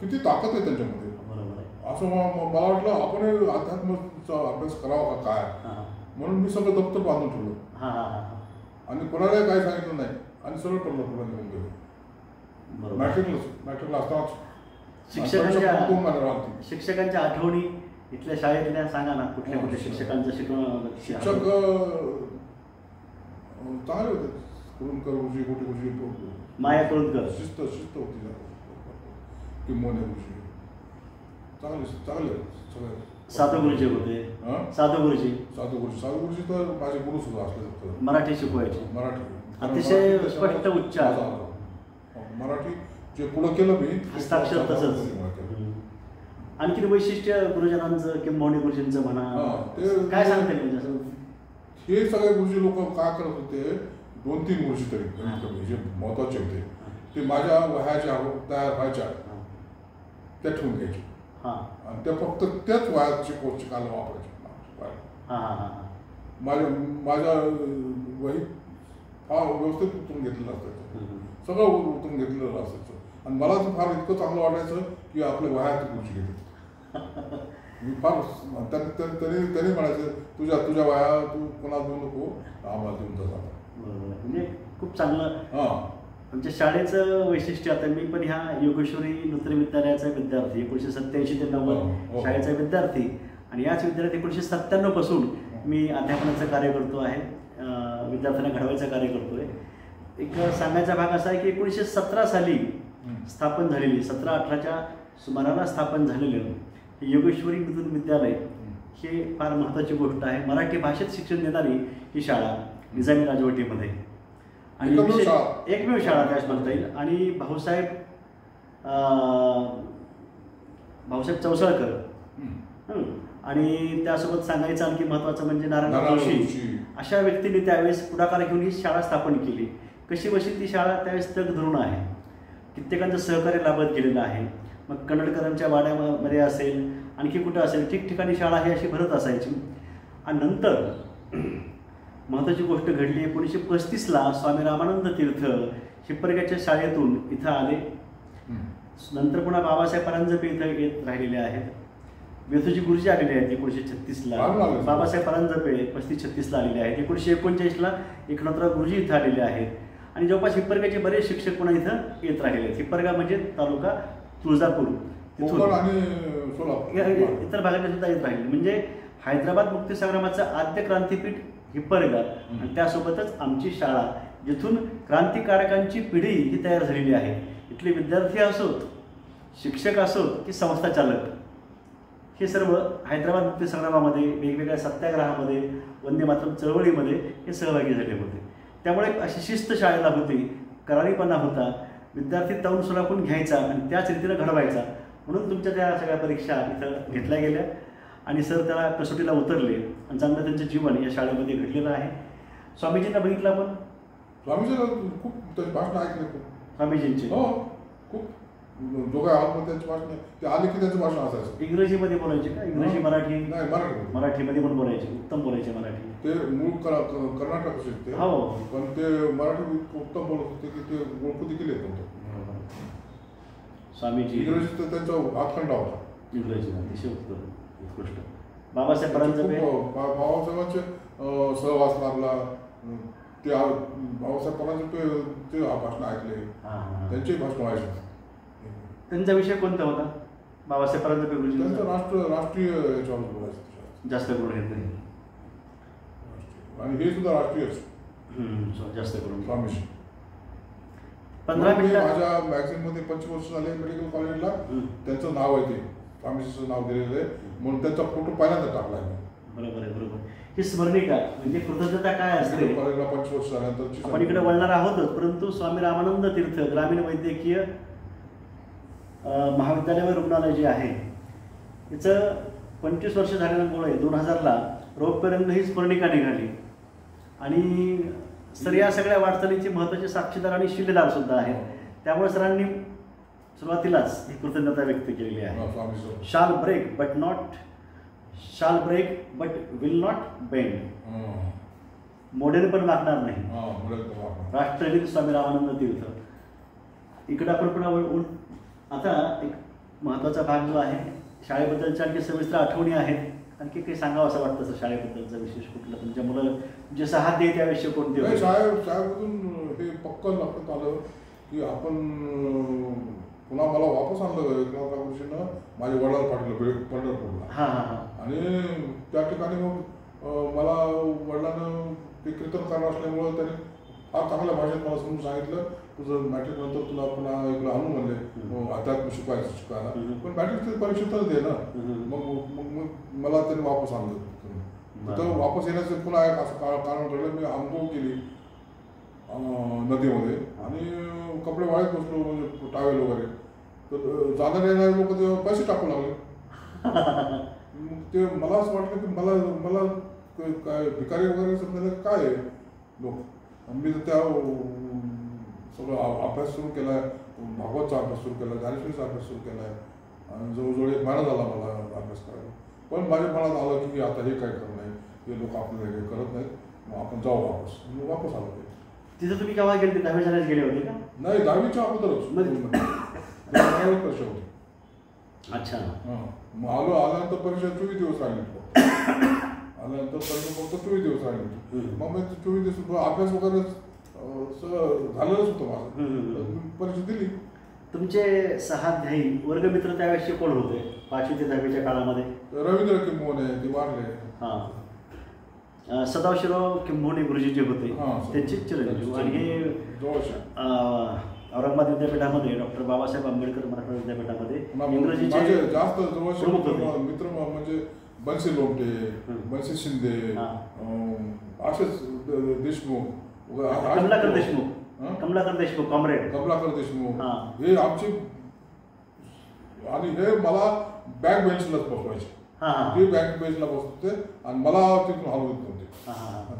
किती ताकद आहे त्यांच्यामध्ये. असं मला वाटलं आपण अध्यात्माचा अभ्यास करावा का काय, म्हणून मी सगळं दप्तर बांधून ठेवलं आणि कोणालाही काही सांगितलं नाही आणि सरळ पंढरपूरला निघून गेलो. मॅट्रिकला असतानाच. शिक्षकांच्या आठवणी इथल्या शाळेतल्या सांगा ना, कुठल्या कुठल्या शिक्षकांचं शिकवण? शिक्षक चांगले होते. कुरुंदकर गुरुजी, गोटे गुरुजी, माया कुरुंदकर, शिस्त होती. किंमोने गुरुजी चांगले सगळे. साधू गुरुजी होते. साधू गुरुजी तर माझे गुरु सुद्धा असले. मराठी शिकवायचे. मराठी अतिशय स्पष्ट उच्चार. मराठी जे पुढं केलं मी, हस्ताक्षर तसंच. आणखी वैशिष्ट्य गुरुजनांचं किंवा गुरुजींचं म्हणा, काय सांगता येईल? म्हणजे हे सगळे गुरुजी लोक काय करत होते, 2-3 गुरुजी तरी जे महत्वाचे होते, ते माझ्या वह्याच्या तयार व्हायच्या त्या ठेवून घ्यायचे आणि त्या फक्त त्याच वह्यात शिकायला वापरायचे. माझ्या वहीत फार व्यवस्थित उतरून घेतलेलं असायचं, सगळं उतरून घेतलेलं असायचं. आणि मला तर फार इतकं चांगलं वाटायचं की आपल्या वह्यात गुरुजी घेतात. मी फार त्यांनी म्हणायचं तुझ्या वह्या तू कोणाला देऊ नको, आम्हाला देऊन जातात. म्हणजे खूप चांगलं आमच्या शाळेचं वैशिष्ट्य. आता मी पण ह्या योगेश्वरी नूतन विद्यालयाचा विद्यार्थी, 1987 ते 90 शाळेचा विद्यार्थी. आणि याच विद्यालयात 1997 पासून मी अध्यापनाचं कार्य करतो आहे, विद्यार्थ्यांना घडवायचं कार्य करतोय. एक सांगायचा भाग असा आहे की 1917 साली स्थापन झालेली, 17-18च्या सुमाराला स्थापन झालेलं योगेश्वरी नूतन विद्यालय हे फार महत्त्वाची गोष्ट आहे. मराठी भाषेत शिक्षण देणारी ही शाळा निजामी राजवटीमध्ये आणि एकमेव शाळा त्याच म्हणता येईल. आणि भाऊसाहेब चौसाळकर आणि त्यासोबत सांगायचं आणखी महत्त्वाचं म्हणजे नारायण जोशी अशा व्यक्तींनी त्यावेळेस पुढाकार घेऊन ही शाळा स्थापन केली. कशी बशी ती शाळा त्यावेळेस तग धरून आहे, कित्येकांचं सहकार्य लाभत गेलेलं आहे. मग कन्नडकरांच्या वाड्यामध्ये असेल, आणखी कुठं असेल, ठिकठिकाणी शाळा ही अशी भरत असायची. आणि नंतर महत्त्वाची गोष्ट घडली, 1935ला स्वामी रामानंद तीर्थ हिप्परग्याच्या शाळेतून इथं आले. नंतर पुन्हा बाबासाहेब परांजपे इथं येत राहिलेले आहेत. वेथुजी गुरुजी आलेले आहेत 1936ला, बाबासाहेब परांजपे 35-36ला आलेले आहेत. 1939ला एकनाथराव गुरुजी इथं आलेले आहेत. आणि जवळपास हिप्परग्याचे बरेच शिक्षक पुन्हा इथं येत राहिलेले आहेत. हिप्परगा म्हणजे तालुका तुळजापूर, तिथून इतर भागात सुद्धा येत राहिले. म्हणजे हैदराबाद मुक्तीसंग्रामाचं आद्य क्रांतीपीठ हिप्परगा आणि त्यासोबतच आमची शाळा, जिथून क्रांतिकारकांची पिढी ही तयार झालेली आहे. इथले विद्यार्थी असोत, शिक्षक असोत की संस्था चालक, हे सर्व हैदराबाद मुक्तीसंग्रामामध्ये, वेगवेगळ्या सत्याग्रहामध्ये, वंदे मातरम चळवळीमध्ये हे सहभागी झाले होते. त्यामुळे अशी शिस्त शाळेला होती, करारीपणा होता, विद्यार्थी तरुण सुराखून घ्यायचा आणि त्याच रीतीनं घडवायचा. म्हणून तुमच्या त्या सगळ्या परीक्षा इथं घेतल्या गेल्या आणि सर त्याला कसोटीला उतरले आणि चांगलं त्यांचं जीवन या शाळेमध्ये घडलेलं आहे. स्वामीजींना बघितलं आपण, स्वामीजींना खूप त्यांचे भाषण ऐकले, स्वामीजींचे खूप दोघा आहोत त्यांचे भाषण, ते आले की त्यांचं भाषण असायचं. इंग्रजीमध्ये बोलायचे का? इंग्रजी मराठी नाही, मराठीमध्ये पण बोलायचे, उत्तम बोलायचे मराठी. ते मूळ कर्नाटक ते, हो, पण ते मराठी उत्तम बोलत होते की ते ओळखू देखील येत नव्हतं. स्वामीजी इंग्रजी तर त्यांचा हातखंडा होता, इंग्रजी अतिशय उत्कृष्ट. बाबासाहेब परांजपे, बाबासाहेबांचे सहवास लाभला, ते बाबासाहेब परांजपे ते भाषण ऐकले, त्यांचे भाषण व्हायचे. त्यांचा विषय कोणता होता? बाबासाहेब परांजपे गुरुजी त्यांचं राष्ट्रीय याच्यावर बोलायचं जास्त करून येते, आणि हे सुद्धा राष्ट्रीयच जास्त करून. स्वामीजी 15 मिनिटं माझ्या मॅगझिनमध्ये 25 वर्ष झाले मेडिकल कॉलेजला, त्यांचं नाव आहे, ते स्वामीजीचं नाव दिलेलं आहे, म्हणून त्यांचा फोटो पहिल्यांदा टाकला आहे. बरोबर आहे, बरोबर. ही स्मरणिका म्हणजे कृतज्ञता काय असते. कॉलेजला 25 वर्ष झाल्यानंतर आपण इकडे वळणार आहोतच, परंतु स्वामी रामानंद तीर्थ ग्रामीण वैद्यकीय महाविद्यालय व रुग्णालय जे आहे, याचं 25 वर्ष झाल्यामुळे 2000ला रौप्यरंग ही स्मरणिका निघाली. आणि सर या सगळ्या वाटचालीचे महत्त्वाचे साक्षीदार आणि शिलेदार सुद्धा आहेत. त्यामुळे सरांनी सुरुवातीलाच ही कृतज्ञता व्यक्त केलेली आहे. Shall break but will not bend. मोडेल पण वागणार नाही. राष्ट्रहित स्वामी रामानंद तीर्थ. इकडे आपण पुन्हा आता एक महत्त्वाचा भाग जो आहे, शाळेबद्दलच्या आणखी सविस्तर आठवणी आहेत. आणखी काही सांगावं असं वाटतं सर शाळेबद्दलचं विशेष कुठलं, तुमच्या मुलं जे सहा ते त्याविषयी कोणते? शाळेमधून हे पक्क लक्षात आलं की आपण पुन्हा मला वापस आणलं एकनाथराव गुरुजींना, माझे वडिलांना पाठवलं पंढरपूरला. आणि त्या ठिकाणी मग मला वडिलांना ते कीर्तन करणार असल्यामुळं त्यांनी फार चांगल्या भाषेत मला समजून सांगितलं, तुझं मॅट्रिक नंतर तुला पुन्हा इकडं आणू म्हणले अध्यात्म शिकायला, पण मॅट्रिकची परीक्षा तर दे ना. मग मला त्यांनी वापस आणलं. तिथं वापस येण्याचं पुन्हा एक असं कारण घडलं, मी आंघोळ केली नदीमध्ये आणि कपडे वाळत बसलो, म्हणजे टावेल वगैरे. तर जाणारे येणारे लोक ते पैसे टाकू लागले. मग ते मला असं वाटलं की मला काय भिकारी वगैरे समजायला काय आहे लोक. मी तर त्या सगळं अभ्यास सुरू केला आहे, भागवतचा अभ्यास सुरू केला, ज्ञानेश्वरीचा अभ्यास सुरू केला आहे आणि जवळजवळ 1 महिना झाला मला अभ्यास करायला. पण माझ्या मनात आलं की आता हे काय करू नये, हे लोक आपल्याला काही करत नाहीत, मग आपण जाऊ वापस. मी वापस आलो. तिथं तुम्ही केव्हा गेले? 10वी झाल्यास गेले होते का? नाही, 10वीच्या अगोदरच 11 वर्ष होते. अच्छा. हां, मग आल्यानंतर परीक्षा 24 दिवस राहिली. आल्यानंतर परीक्षा फक्त 24 दिवस राहिली. मग मी 24 दिवस अभ्यास वगैरे झालेलंच होतं माझं. परीक्षा दिली. तुमचे सहाध्यायी वर्गमित्र त्यावेळेसचे कोण होते 5वी ते 10वीच्या काळामध्ये? रवींद्र किंबोने, ते वारले. हां, सदाशिवराव किंबोणे गुरुजी जे होते त्यांचे चिरंजीव. आणि हे औरंगाबाद विद्यापीठामध्ये डॉक्टर बाबासाहेब आंबेडकर मराठवाडा विद्यापीठामध्ये इंग्रजीचे जास्त जवळचे मित्र म्हणजे बन्सी लोमटे, बन्सी शिंदे, असेच देशमुख, कमलाकर देशमुख कॉम्रेड कमलाकर देशमुख, हे आमची. आणि हे मला बॅक बेंचलाच बसवायचे. ते बॅक बेंचला बसते आणि मला तिथून हलवत नव्हते.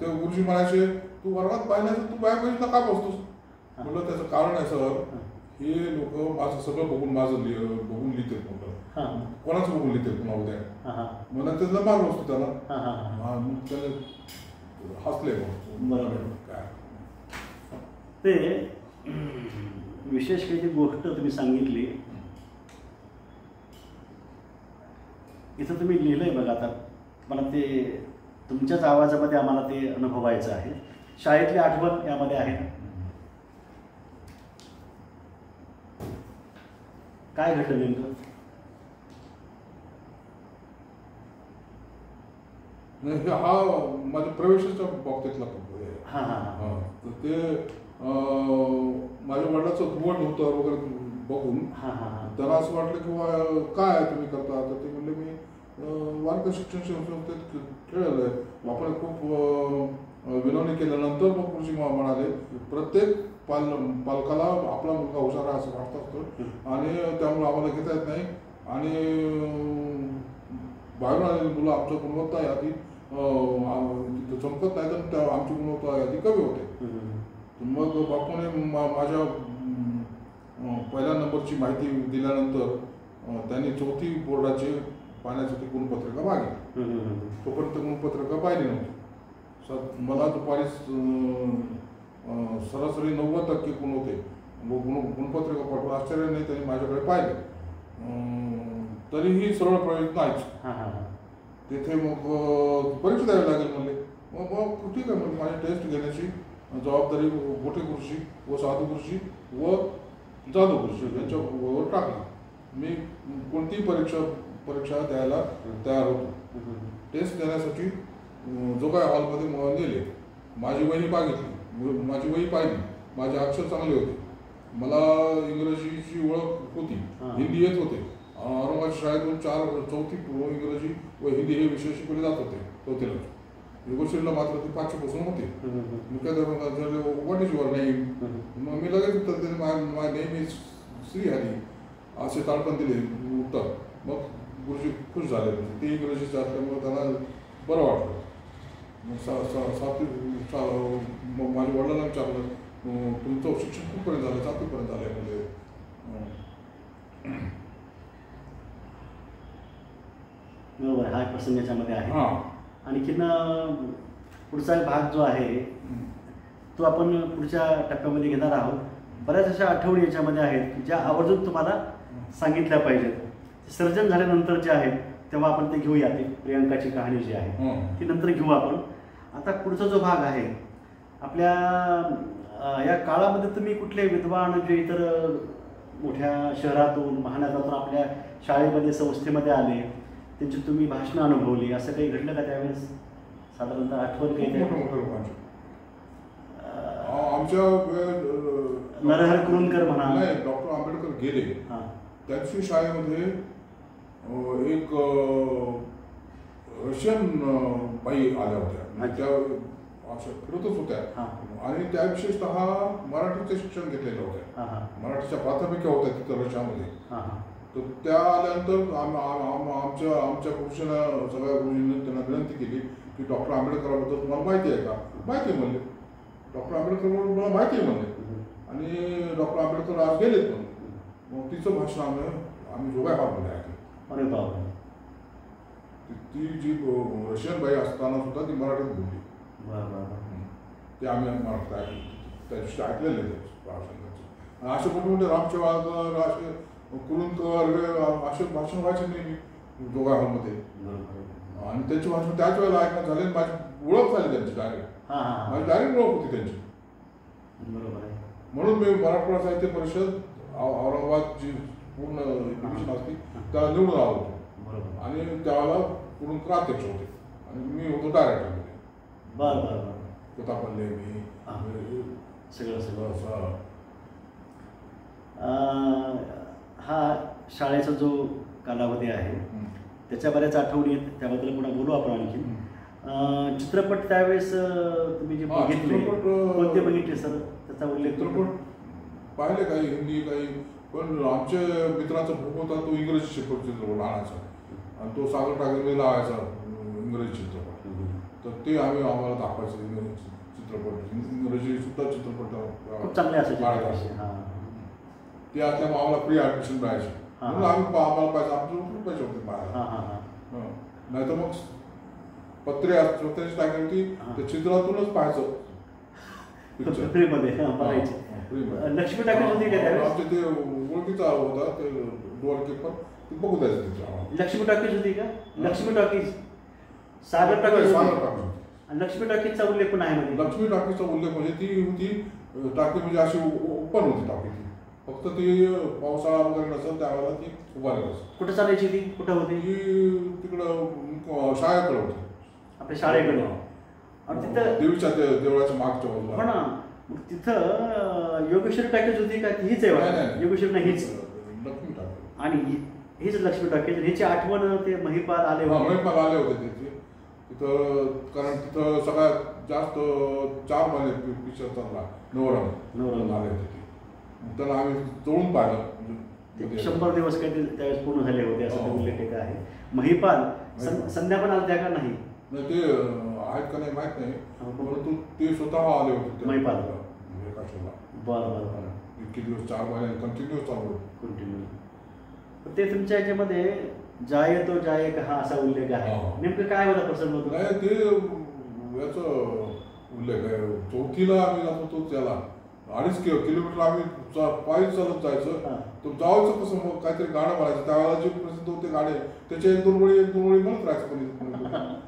ते गुरुजी म्हणायचे, तू वर्गात पाहिजे तू बॅक बेंचला का बसतोस? म्हटलं त्याचं कारण आहे सर, हे लोक माझं सगळं बघून बघून लिहितात. म्हटलं कोणाचं बघून लिहितात पुन्हा उद्या. मला त्याचा मार्ग असतो त्याला. मग त्याने हसले. काय ते विशेष काही गोष्ट तुम्ही सांगितली इथं तुम्ही लिहिलंय बघा. आता मला ते तुमच्याच आवाजामध्ये आम्हाला ते अनुभवायचं आहे. शाळेतली आठवण यामध्ये आहे. काय घडलं नेमकं? हा माझ्या प्रवेशाच्या बाबतीतला तर ते माझ्या वडिलाचं धुवट होतं वगैरे बघून त्यांना असं वाटलं की काय तुम्ही करता? तर ते म्हणले मी वारकरी शिक्षण संस्थेत खेळलोय. आपण खूप विनवणी केल्यानंतर मग गुरुजी म्हणाले, प्रत्येक पालकाला आपला मुलगा हुशार आहे असं वाटत असतं आणि त्यामुळे आम्हाला घेता येत नाही. आणि बाहेरून आलेली मुलं आमच्या गुणवत्ता यादी चमकत नाही तर आमची गुणवत्ता यादी कमी होते. मग बापूने माझ्या पहिल्या नंबरची माहिती दिल्यानंतर त्यांनी 4थी बोर्डाचे पाहण्यासाठी गुणपत्रिका मागितली. तोपर्यंत गुणपत्रिका पाहिली नव्हती. मला दुपारी सरासरी 90% गुण होते. गुणपत्रिका पाठवून आश्चर्य नाही त्यांनी माझ्याकडे पाहिले. तरीही सरळ प्रवेश नाहीच. तिथे मग परीक्षा द्यावी लागेल म्हणले. मग ठीक आहे, मग माझी टेस्ट घेण्याची जबाबदारी मोठे गुरुजी व साधू गुरुजी व जाधव गुरुजी यांच्यावर टाकली. मी कोणतीही परीक्षा द्यायला तयार होतो. टेस्ट देण्यासाठी जो काय हॉलमध्ये नेले, माझी वही मागितली, माझी वही पाहिली, माझे अक्षर चांगले होते, मला इंग्रजीची ओळख होती, हिंदी येत होते. औरंगाबाद शाळेतून 4थी इंग्रजी व हिंदी हे विषय शिकवले जात होते 4थीला. युगोश्रीला मात्र ती 5वीपासून होती. मग काय व्हॉट इज युअर नेम? मग मी लगेच उत्तर दिले, माय नेम इज श्रीहरी असे ताडपण दिले उत्तर. मग गुरुजी खुश झाले. ते इंग्रजीचे असल्यामुळे त्यांना बरं वाटलं. मग मग माझ्या वडिलांना विचारलं, तुमचं शिक्षण कुठपर्यंत झालं? 7वीपर्यंत झालं म्हणजे. बरोबर, हा प्रसंग याच्यामध्ये आहे. आणखीन पुढचा भाग जो आहे तो आपण पुढच्या टप्प्यामध्ये घेणार आहोत. बऱ्याच अशा आठवणी याच्यामध्ये आहेत ज्या आवर्जून तुम्हाला सांगितल्या पाहिजेत. सर्जन झाल्यानंतर जे आहेत तेव्हा आपण ते घेऊया. ती प्रियंकाची कहाणी जी आहे ती नंतर घेऊ आपण. आता पुढचा जो भाग आहे आपल्या या काळामध्ये तुम्ही कुठले विद्वान जे इतर मोठ्या शहरातून महानगरातून आपल्या शाळेमध्ये संस्थेमध्ये आले त्यांची तुम्ही भाषणं अनुभवली, असं काही घडलं का त्यावेळेस? साधारणतः आठवण काही? आमच्या नरहर कुरुंदकर म्हणा, डॉक्टर आंबेडकर गेले त्यांची शाळेमध्ये एक रशियन बाई आल्या होत्या. त्या अशा फिरतच होत्या आणि त्या विशेषतः मराठीचं शिक्षण घेतलेलं होत्या. मराठीच्या प्राथमिक होत्या तिथं रशियामध्ये. तर त्या आल्यानंतर आमच्या पुरुषांना सगळ्या गुरुजींनी त्यांना विनंती केली की डॉक्टर आंबेडकरांबद्दल तुम्हाला माहिती आहे का? माहिती आहे म्हणले. डॉक्टर आंबेडकर मला माहिती आहे म्हणले. आणि डॉक्टर आंबेडकर आज गेलेत पण. मग तिचं भाषण आम्ही जोगाय हॉलमध्ये ऐकलं. अरे बाबा. ती जी रशियन बाई असताना सुद्धा ती मराठीत बोलली. ते आम्ही मराठीत ऐकलं, त्या दिवशी ऐकलेले ते भाषण. असे मोठे मोठे रामचेवाळकर, असे कुरुंदकर असे भाषण व्हायचे नेहमी जोगाय हॉलमध्ये. आणि त्यांची भाषण त्याच वेळेला ऐकण्यात झाले. माझी ओळख झाली त्यांची डायरेक्ट. माझी डायरेक्ट ओळख होती त्यांची. बरोबर आहे. म्हणून मी मराठवाडा साहित्य परिषद औरंगाबाद जी पूर्ण डिव्हिजन असते त्याला निवडून आलो होतो. आणि त्यावेळेला कुरुंदकर अध्यक्ष होते आणि मी होतो डायरेक्टर. बरं. कोतापल्ले मी सगळं. हा शाळेचा जो कालावधी आहे त्याच्या बऱ्याच आठवणी आहेत, त्याबद्दल पुन्हा बोलू आपण आणखी. चित्रपट त्यावेळेस तुम्ही जे बघितले कोणते बघितले सर, त्याचा उल्लेख? चित्रपट पाहिले काही हिंदी काही, पण आमच्या मित्राचा भाऊ होता तो इंग्रजी चित्रपट आणायचा आणि तो सागर टाकरमध्ये लावायचा इंग्रजी चित्रपट. तर ते आम्हाला दाखवायचं चित्रपट. इंग्रजी सुद्धा चित्रपट चांगले असायचे. ते असल्यामुळे आम्हाला फ्री ऍडमिशन मिळायची. म्हणून आम्हाला पाहिजे आमचे पैसे होते बाहेर. नाही तर मग पत्रे पत्र्याची टाकी होती, त्या चित्रातूनच पाहायचं फ्रीमध्ये. लक्ष्मी टाकीज होती का आमच्या ते ओळखीचा होता ते डोअर कीपर, ते बघू द्यायचं. लक्ष्मी टाकीज होती का? लक्ष्मी टाकीज, सागर टाकीज. लक्ष्मी टाकीजचा उल्लेख पण आहे. लक्ष्मी टाकीजचा उल्लेख म्हणजे ती होती टाकी म्हणजे अशी ओपन होती टाकी. फक्त ती पावसाळा वगैरे नसेल त्यावेळेला ती उभारली असते. कुठं चालायची ती? कुठं होती ती? तिकडं शाळेकडे होती, आपल्या शाळेकडे. आणि तिथं देवीच्या देवळाच्या मागच्या बाजूला. हो ना. मग तिथं योगेश्वरी टाकीज होती का? हीच आहे योगेश्वरी? नाही, हीच लक्ष्मी टाकीज. आणि हीच लक्ष्मी टाकीज. ह्याची आठवण ते महिपाल आले होते. महिपाल आले होते तिथं, कारण तिथं सगळ्यात जास्त 4 महिने पिक्चर चालला. नवरंग आले होते. त्याला आम्ही तोडून पाहिलं. 100 दिवस काही त्यावेळेस पूर्ण झाले होते असं उल्लेख आहे. महिपाल संध्या पण आल्या का? नाही ते आहेत का नाही माहित नाही, परंतु ते स्वतः आले होते महिपाल एका शोला. बरं. इतके दिवस 4 महिने कंटिन्यूअस चालू. ते तुमच्या याच्यामध्ये जाये तो जाये का असा उल्लेख आहे. नेमकं काय होता प्रसंग होतो? नाही ते याचं उल्लेख आहे. चौथीला आम्ही जात होतो त्याला 2.5 किलोमीटर आम्ही पायी चालत जायचं. तर जायचं कसं मग काहीतरी गाणं म्हणायचं. त्यावेळेला जे प्रसिद्ध होते गाणे त्याचे 1-2 वळी म्हणत राहायचं.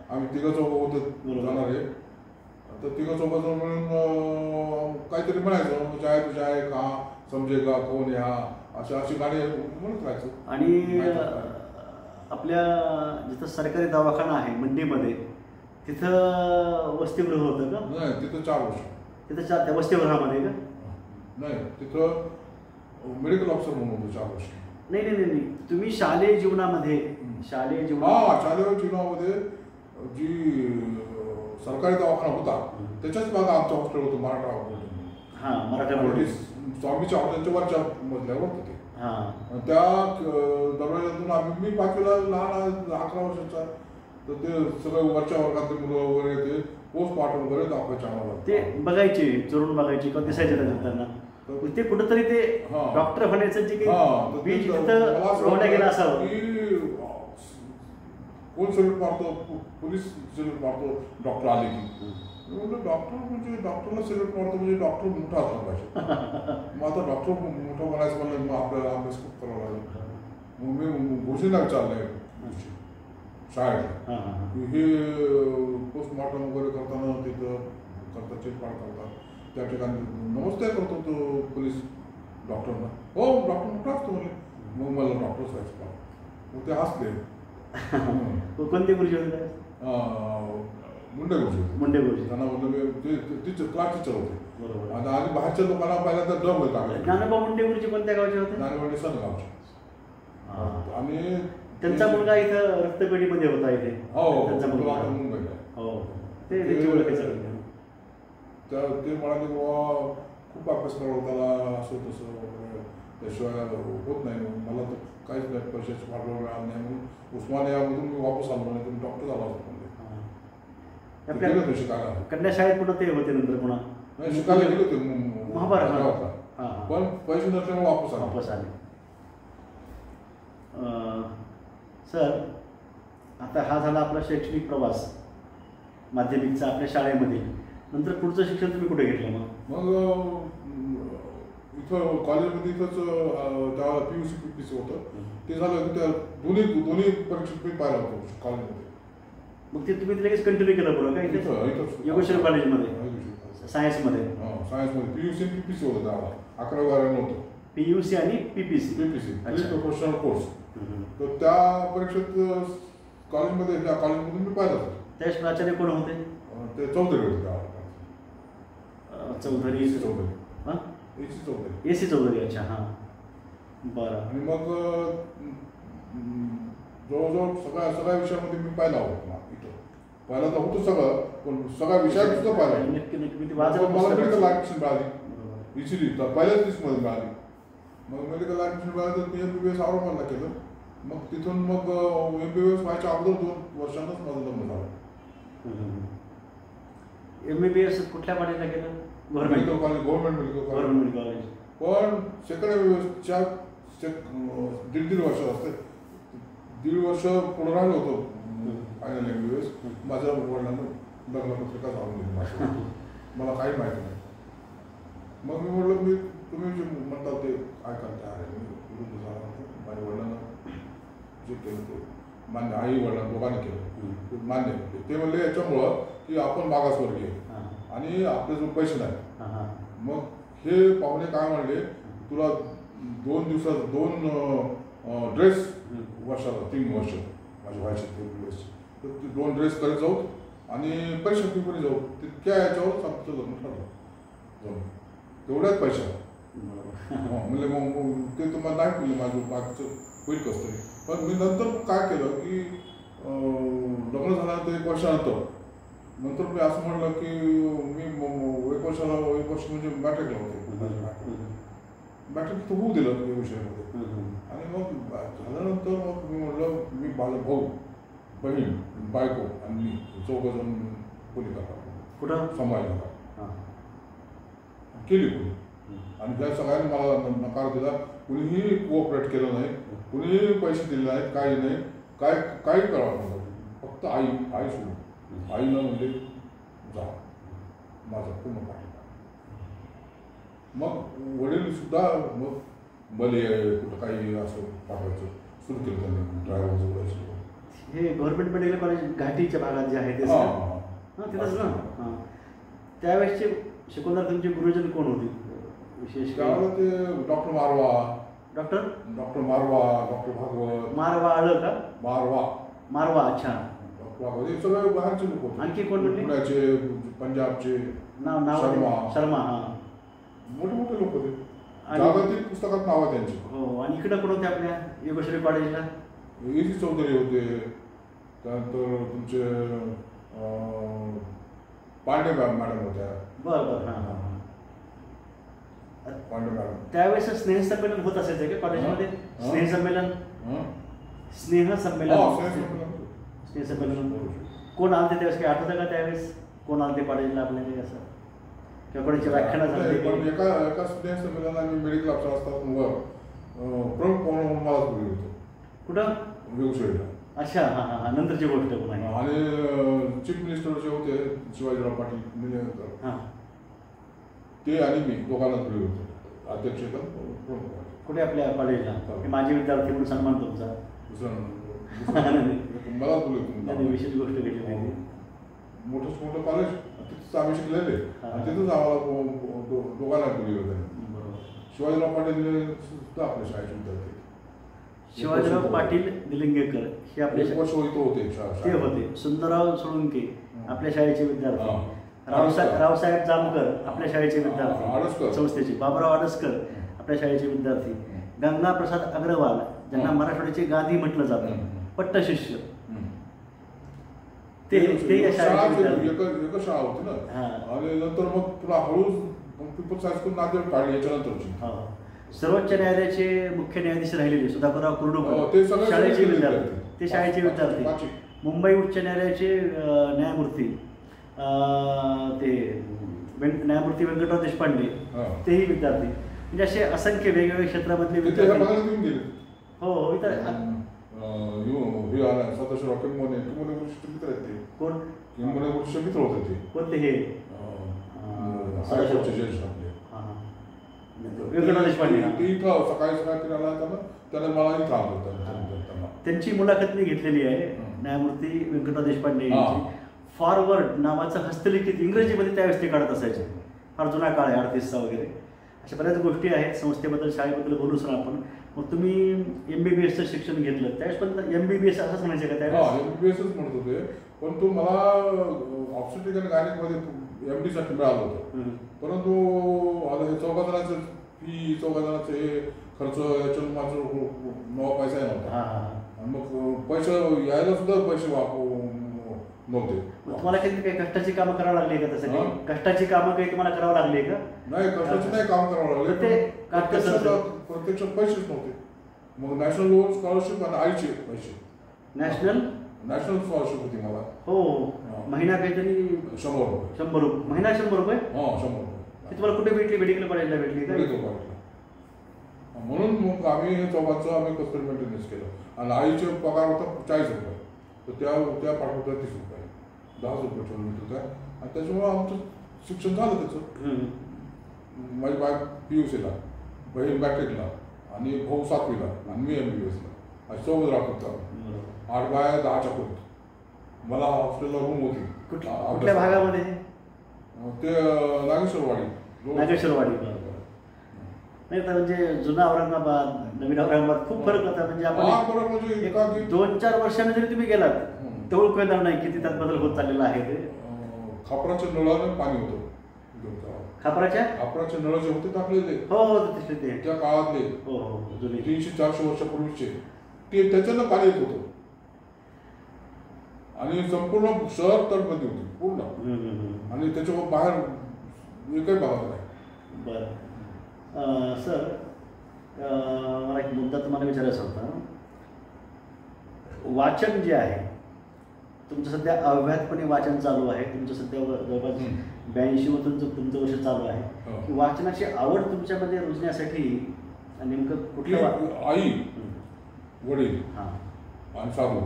आम्ही 3 सोबत होतो जाणारे. तर 3 सोबत मिळून काहीतरी म्हणायचं. जाय तू जाय का समजेगा कोण या अशी गाणी म्हणत राहायचं. आणि आपल्या जिथं सरकारी दवाखाना आहे मंडीमध्ये तिथं वसतिगृह होतं का? नाही, तिथं 4 वर्ष. तिथं त्या वसतिगृहामध्ये का? नाही, तिथं मेडिकल ऑफिसर म्हणून होतो 4 वर्ष. नाही, तुम्ही शालेय जीवनामध्ये शालेय जीवनामध्ये जी सरकारी दवाखाना होता त्याच्याच भाग आमचं हॉस्टेल होतं मराठा हॉस्टेल. मराठा स्वामीच्या हॉटेलच्या वरच्या मजल्यावर होतं ते. त्या दरवाज्यातून मी 5वीला लहान 11 वर्षाचा. तर ते सगळं वरच्या वर्गातले मुलं वगैरे ते पोस्टमार्टम वगैरे दाखवायचे आम्हाला. ते बघायचे, चोरून बघायचे किंवा दिसायचे त्यांना. ते कुठंतरी ते डॉक्टर होण्याचं जे काही बीज तिथं गेला असावं. कोण सल्यूट मारतो? पोलीस सल्यूट मारतो डॉक्टर आले की. डॉक्टर म्हणजे डॉक्टरला सल्यूट मारतो म्हणजे डॉक्टर मोठा असला पाहिजे. मग आता डॉक्टर मोठा बनायचं म्हणलं मग आपल्याला अभ्यास खूप करावा लागेल. मग मी घोषणा विचारलंय शाळेत. हे पोस्टमॉर्टम वगैरे करताना तिथं करतात चेकपाड करतात त्या ठिकाणी नमस्ते करतो तो पोलीस डॉक्टरना. हो डॉक्टर मोठा असतो म्हणजे. मग मला डॉक्टर व्हायचं. मग ते हसले. कोणते गुरुजी होते? मुंडे गुरुजी. त्यांना म्हणलं टीचर क्लास टीचर होते. आणि बाहेरच्या लोकांना पहिल्यांदा ड्रम होते. ज्ञानोबा मुंडे गुरुजी कोणत्या गावचे होते? ज्ञानोबा सनगावचे. आणि त्यांचा मुलगा इथं रक्तपेढीमध्ये होता इथे. त्यांचा मुलगा मुंबईला. ते म्हणाले बाबा खूप अभ्यास करावा त्याला असं तसं वगैरे त्याशिवाय होत नाही. मला तर काहीच नाही, पैशाची पाठवण मिळालं नाही म्हणून उस्मानियामधून मी वापस आलो. म्हणजे तुम्ही डॉक्टर झाला होता म्हणजे शिकायला. कन्या शाळेत पुन्हा ते होते नंतर पुन्हा शिकायला गेले होते महाभारत. पण पैसे नसल्यामुळे वापस आले. सर, आता हा झाला आपला शैक्षणिक प्रवास माध्यमिकचा आपल्या शाळेमध्ये. नंतर पुढचं शिक्षण तुम्ही कुठे घेतलं? मग इथं कॉलेजमध्ये इथंच त्यावेळेला PUC PPC होतं, ते झालं की त्या दोन्ही परीक्षेत मी पाहिला होतो कॉलेजमध्ये. मग ते तुम्ही लगेच कंटिन्यू केलं पुढं काय इथं योगेश्वर कॉलेजमध्ये सायन्समध्ये? सायन्समध्ये PUC आणि PPC होतं त्यावेळेला, 11वी नव्हतं. PUC आणि PPC प्रोफेशनल कोर्स. तर त्या परीक्षेत कॉलेजमध्ये त्या कॉलेजमधून मी पाहिलं होतं. त्यावेळेस प्राचार्य कोण होते? ते चौधरी होते त्यावेळेला. चौधरी हां, AC चौधरी. अच्छा, हां, बरं. आणि मग जवळजवळ सगळ्या विषयामध्ये मी पाहिला होता. इथं पहिला तर होतं सगळं, पण सगळ्या विषयात सुद्धा पाहिलं. नक्की मला मेडिकल ॲडमिशन मिळाली इझिली, तर पहिल्याच दिवसमध्ये मिळाली. मग मेडिकल ॲडमिशन मिळालं तर मी MBBS औरंगाबादला केलं. मग तिथून मग MBBS व्हायच्या अगोदर 2 वर्षांनाच माझं लग्न झालं. MBBS कुठल्या कॉलेजला केलं? Government medical college. पण सेकंड MBBSच्या 1.5 वर्ष असते. 1.5 वर्ष पुढे राहिलो होतो फायनल MBBS. माझ्या वडिलांना लग्नपत्रिका जाऊन दिली. मला काही माहिती नाही. मग मी म्हटलं तुम्ही जे म्हणता ते काय करता आहे, मी विरुद्ध झाला. माझ्या वडिलांना जे केलं ते मान्य, आई वडिलांना दोघांनी केलं मान्य. ते म्हणले याच्यामुळं की आपण मागासवर्गीय आणि आपले जो पैसे नाही. मग हे पाहुणे काय म्हणले, तुला 2 दिवसात 2 ड्रेस वर्षाला 3 वर्ष माझे व्हायचे 3 ड्रेस, तर ते 2 ड्रेस करत जाऊ आणि पैसे पिपरी जाऊ. तितक्या याच्यावर आमचं लग्न ठरलं. तेवढ्याच पैशावर म्हणजे मग ते तुम्हाला नाही बोलले माझं बाकीचं होईल कसं तरी. पण मी नंतर काय केलं की लग्न झाल्यानंतर 1 वर्षानंतर मी असं म्हणलं की मी 1 वर्ष म्हणजे मॅट्रिकला होते. मॅट्रिक तर होऊ दिलं या विषयामध्ये. आणि मग झाल्यानंतर मग मी म्हटलं मी माझा भाऊ, बहीण, बायको आणि मी 4 जण खोली करणार. कुठं? संभाजीनगर केली खोली. आणि त्या सगळ्यांनी मला नकार दिला. कुणीही कोऑपरेट केलं नाही, कुणीही पैसे दिले नाहीत, काही नाही, काही करावं नव्हतं. फक्त आई सोडून. आईनं म्हणजे जा माझा पूर्ण पाठिंबा. मग वडील सुद्धा मग भले कुठं काही असं पाठवायचं सुरू केलं त्यांनी. ड्रायव्हर जोडायचं. हे गव्हर्नमेंट मेडिकल कॉलेज घाटीच्या भागात जे आहे ते तिथंच ना? त्यावेळेसचे शिकवणार तुमचे गुरुजन कोण होते विशेष? त्यावेळेला ते डॉक्टर मारवा, डॉक्टर भागवत. मारवा आलं का? मारवा. अच्छा. हे सगळे बाहेरचे लोक होते. आणखी कोण म्हणले? पुण्याचे, पंजाबचे, शर्मा. हा, मोठे लोक होते. जागतिक पुस्तकात नाव आहे त्यांची. हो. आणि इकडे कोण होते आपल्या योगेश्वरी कॉलेजला? AC चौधरी होते. त्यानंतर तुमचे पांडे मॅडम होत्या. बरं. हां. पांडे मॅडम. त्यावेळेस स्नेहसंमेलन होत असायचं का कॉलेजमध्ये? स्नेहसंमेलन. कोण आलते त्यावेळेस? काही आठवतं का त्यावेळेस कोण आलते कॉलेजला आपल्याला? असं किंवा कोणाची व्याख्यानं झाली? एका स्नेहसंमेलनाला मी मेडिकल अफसर असताना प्रमुख म्हणून मला बोलले होते. कुठं? योगेश्वरीला. अच्छा. हां. नंतरची गोष्ट पण आहे. आणि चीफ मिनिस्टर जे होते शिवाजीराव पाटील निलंगेकर, ते आणि मी दोघांना बोलले होते. अध्यक्ष कुठे? आपल्या कॉलेजला. माझे विद्यार्थी म्हणून सन्मान तुमचा. मला बोलले. विशेष गोष्ट घडली. मोठं कॉलेज तिथंच आम्ही शिकलेले आणि तिथंच आम्हाला दोघांना बोलले होते. शिवाजीराव पाटील सुद्धा आपल्या शाळेचे विद्यार्थी. शिवाजीराव पाटील निलंगेकर हे आपल्या ते होते. सुंदरराव सोळंके आपल्या शाळेचे विद्यार्थी. रावसाहेब जामकर आपल्या शाळेचे विद्यार्थी संस्थेचे. बाबुराव आडसकर आपल्या शाळेचे विद्यार्थी. गंगाप्रसाद अग्रवाल ज्यांना मराठवाड्याचे गादी म्हटलं जातं, पट्टशिष्य, ते या शाळेचे एकच शाळा होती ना. आणि नंतर मग पुन्हा हळूच पीपल्स हायस्कूल नांदेड काढली याच्यानंतरची. सर्वोच्च न्यायालयाचे मुख्य न्यायाधीश राहिलेले सुधाकरराव कुर्डुकर शाळेचे विद्यार्थी. ते शाळेचे विद्यार्थी. मुंबई उच्च न्यायालयाचे न्यायमूर्ती न्यायमूर्ती व्यंकटराव देशपांडे तेही विद्यार्थी. म्हणजे असे असंख्य वेगवेगळ्या क्षेत्रामधले विद्यार्थी. हो हो इथं सदाशिवराव किंबोने वरिष्ठ मित्र आहेत ते. कोण? किंबोने वरिष्ठ मित्र होते ते. कोणते हे? हायकोर्टचे जज आपले व्यंकटराव देशपांडे. ते इथं सकाळी फिरायला येताना त्याला मला इथं आलं होतं. त्यांची मुलाखत मी घेतलेली आहे. न्यायमूर्ती व्यंकटराव देशपांडे यांची. फॉरवर्ड नावाचं हस्तलिखित इंग्रजीमध्ये त्यावेळेस ते काढत असायचे. फार जुना काळ आहे 38चा वगैरे. अशा बऱ्याच गोष्टी आहेत. संस्थेबद्दल शाळेबद्दल बोलूच ना आपण. मग तुम्ही MBBSचं शिक्षण घेतलं त्यावेळेस पण MBBS असंच म्हणायचं का त्यावेळेस? MBBSच म्हणत होते, पण तो मला ऑब्स्टेट्रिक आणि गायनेकमध्ये MD साठी मिळालं होतं. परंतु आता हे 14 जणांचं फी, 14 जणांचं हे खर्च याच्यावर माझं नवा पैसा नव्हता. मग पैसे यायला सुद्धा पैसे नव्हते. तुम्हाला काही कष्टाची कामं करावं लागली का? तसं काही कष्टाची कामं काही तुम्हाला करावं लागली का? नाही, कष्टाची नाही काम करावं लागले. ते प्रत्यक्षात पैसेच नव्हते. मग नॅशनल लोअर स्कॉलरशिप आणि आईचे पैसे. नॅशनल स्कॉलरशिप होती मला. हो, महिना काहीतरी 100 रुपये. 100 रुपये महिना? 100 रुपये? 100 रुपये. तुम्हाला कुठे भेटली? मेडिकल कॉलेजला भेटली का? मेडिकल कॉलेजला. म्हणून मग आम्ही हे चौघांचं आम्ही कस्टडी मेंटेनन्स केलं. आणि आईचे पगार होता 40 रुपये, तर त्या पाठवत्या 30 रुपये, 10 रुपये ठेवून मिळत होत्या. आणि त्याच्यामुळे आमचं शिक्षण झालं त्याचं. माझी बाय PUCला, बहीण मॅट्रिकला आणि भाऊ 7वीला आणि मी MBBSला. अशी 14 राहत होता. 8 बाय 10च्या खोलीत. मला हॉस्टेलला रूम होती. कुठल्या भागामध्ये? ते नागेश्वरवाडी. नाही तर म्हणजे जुना औरंगाबाद, नवीन औरंगाबाद खूप फरक होता. म्हणजे आपण 2-4 वर्षांनी जरी तुम्ही गेलात तेवढं कळणार नाही किती त्यात बदल होत चाललेला आहे. ते खापराच्या नळानं पाणी होतं. खापराच्या नळ जे होते टाकलेले, हो त्या काळातले 300-400 वर्षापूर्वीचे, ते त्याच्यानं पाणी येत होतं. आणि संपूर्ण शहर तटबंदी होती पूर्ण. आणि त्याच्यावर बाहेर एकही भाग नाही. बरं सर, मला एक मुद्दा तुम्हाला विचारायचा होता. वाचन जे आहे तुमचं सध्या अव्याहतपणे वाचन चालू आहे. तुमचं सध्या जवळपास 82 तुमचं वर्ष चालू आहे. वाचनाची आवड तुमच्यामध्ये रुजण्यासाठी नेमकं कुठलं? आई, वडील आणि साधू.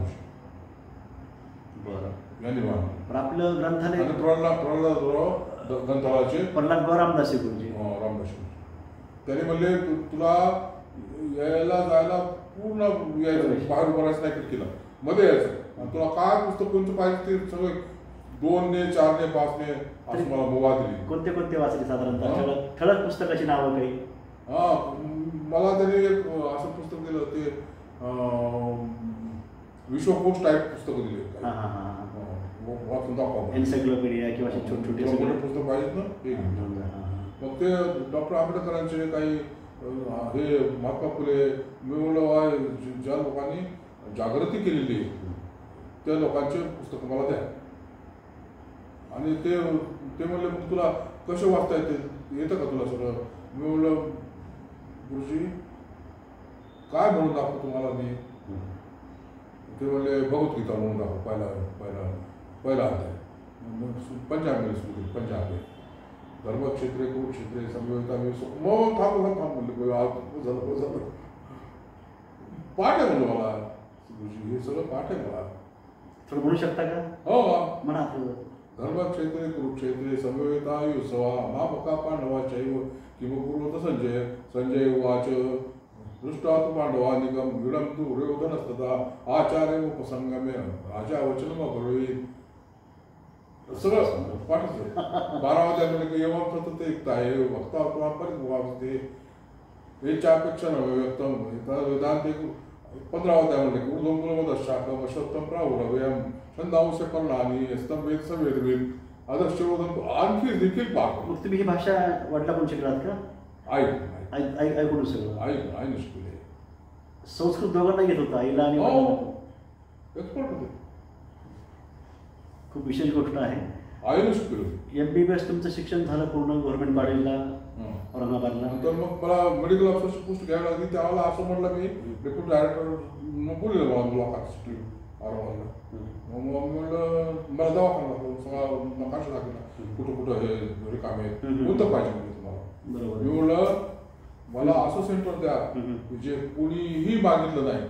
बरं. पण आपलं ग्रंथालय ग्रंथालयाचे प्रल्हाद रामदासी गुरुजी. रामदासी त्याने म्हणले तुला यायला जायला पूर्ण यायचं, बाहेर उभारायचं नाही खिडकीला, मध्ये यायचं. आणि तुला काय पुस्तक कोणतं पाहिजे ते सगळे 2ने, 4ने, 5ने असं मला मुभा दिली. कोणते वाचले साधारणतः? ठळक पुस्तकाची नावं काही? मला त्याने एक असं पुस्तक दिलं, ते विश्वकोश टाईप पुस्तकं दिले. वाचून दाखवा. एन्सायक्लोपीडिया किंवा छोटे पुस्तक पाहिजेत ना. मग ते डॉक्टर आंबेडकरांचे काही हे महात्मा फुले, ज्या लोकांनी जागृती केलेली आहे त्या लोकांचे पुस्तक मला द्या. आणि ते म्हणले मग तुला कसे वाचता येतं का तुला सगळं? मी म्हणलं गुरुजी काय म्हणून दाखवतो तुम्हाला मी? ते म्हणले भगवद्गीता म्हणून दाखव. पहिला अध्याय पंजाब पंजाब धर्मक्षेत्रे, कुरुक्षेत्रे, संयोगिता. मग थांब म्हणलं पाठ आहे म्हणलं मला. गुरुजी हे सगळं पाठ आहे मला. थोडं म्हणू शकता का? हो म्हणा. धर्मक्षेत्रे, कुरुक्षेत्रे, संयोगिता युसवा महापका पांडवाचैव किमकुर्वत संजय उवाच दृष्टात् पांडवानिकं विडं तु दुर्योधनस्तथा आचार्य उपसंगमे राजा वचनम अब्रवीत्. सगळं पाठच. 12व्या अध्यायामध्ये एवं सतत एकता आहे भक्ता परिवारते याच्यापेक्षा व्यक्तम वेदांत. 15व्या अध्यायामध्ये ऊर्ध्वं पूर्वदशाकं वशत्वं प्राहुरव्यं छंदांश कर्णानि स्तंभेत सवेदवेद आदर्शोधन आणखी देखील पाठ. मग तुम्ही ही भाषा वडिलांकडून शिकलात का? आईकडून सगळं? आईने शिकले. संस्कृत दोघांना येत होता, आईला आणि एक्सपर्ट होते. खूप विशेष गोष्ट आहे. आईने शिकले. MBBS तुमचं शिक्षण झालं पूर्ण गव्हर्नमेंट कॉलेजला औरंगाबादला. नंतर मग मला मेडिकल ऑफिसरची पोस्ट घ्यायला लागली. त्यावेळेला असं म्हटलं मी डेप्युटी डायरेक्टर बोलले मला मुलाखत औरंगाबादला. मग म्हणलं मला दवाखाना सगळा नकाशा दाखवला कुठं हे रिकामे कोणतं पाहिजे म्हणजे तुम्हाला. बरोबर. मी म्हणलं मला असं सेंटर द्या जे कुणीही मागितलं नाही,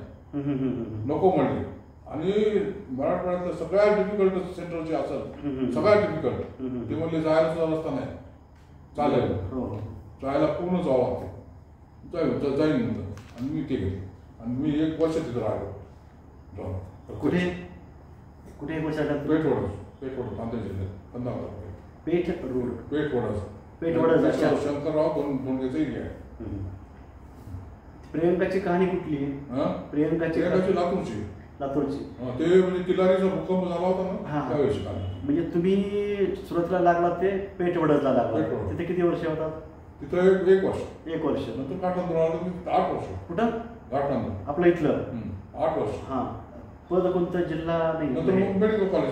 नको म्हणले. आणि मराठवाड्यातलं सगळ्यात डिफिकल्ट सेंटर जे असेल, सगळ्यात डिफिकल्ट, ते म्हणले जायला सुद्धा रस्ता नाही, चालेल जायला पूर्ण जावं लागते, जाईन म्हणतं. आणि मी ते गेले आणि मी 1 वर्ष तिथं राहिलो. कुठे कुठे 1 वर्ष? पेठवड नांदेड जिल्ह्यात कंधार. पेठवड शंकरराव धोंडगेचा एरिया आहे. प्रियंकाची कहाणी कुठली आहे? प्रियंकाची लातूरची. ते म्हणजे तिलारीचा भूकंप झाला होता ना, त्यावेळेस. म्हणजे तुम्ही सुरतला लागला ते पेठवडला लागला, तिथे किती वर्ष होतात? तिथं 1 वर्ष. 1 वर्ष. नंतर घाटनांदूर आलं 8 वर्ष. कुठं? घाटनांदूर आपलं इथलं 8 वर्ष. हा. पद कोणतं? जिल्हा नाही. नंतर मेडिकल कॉलेज.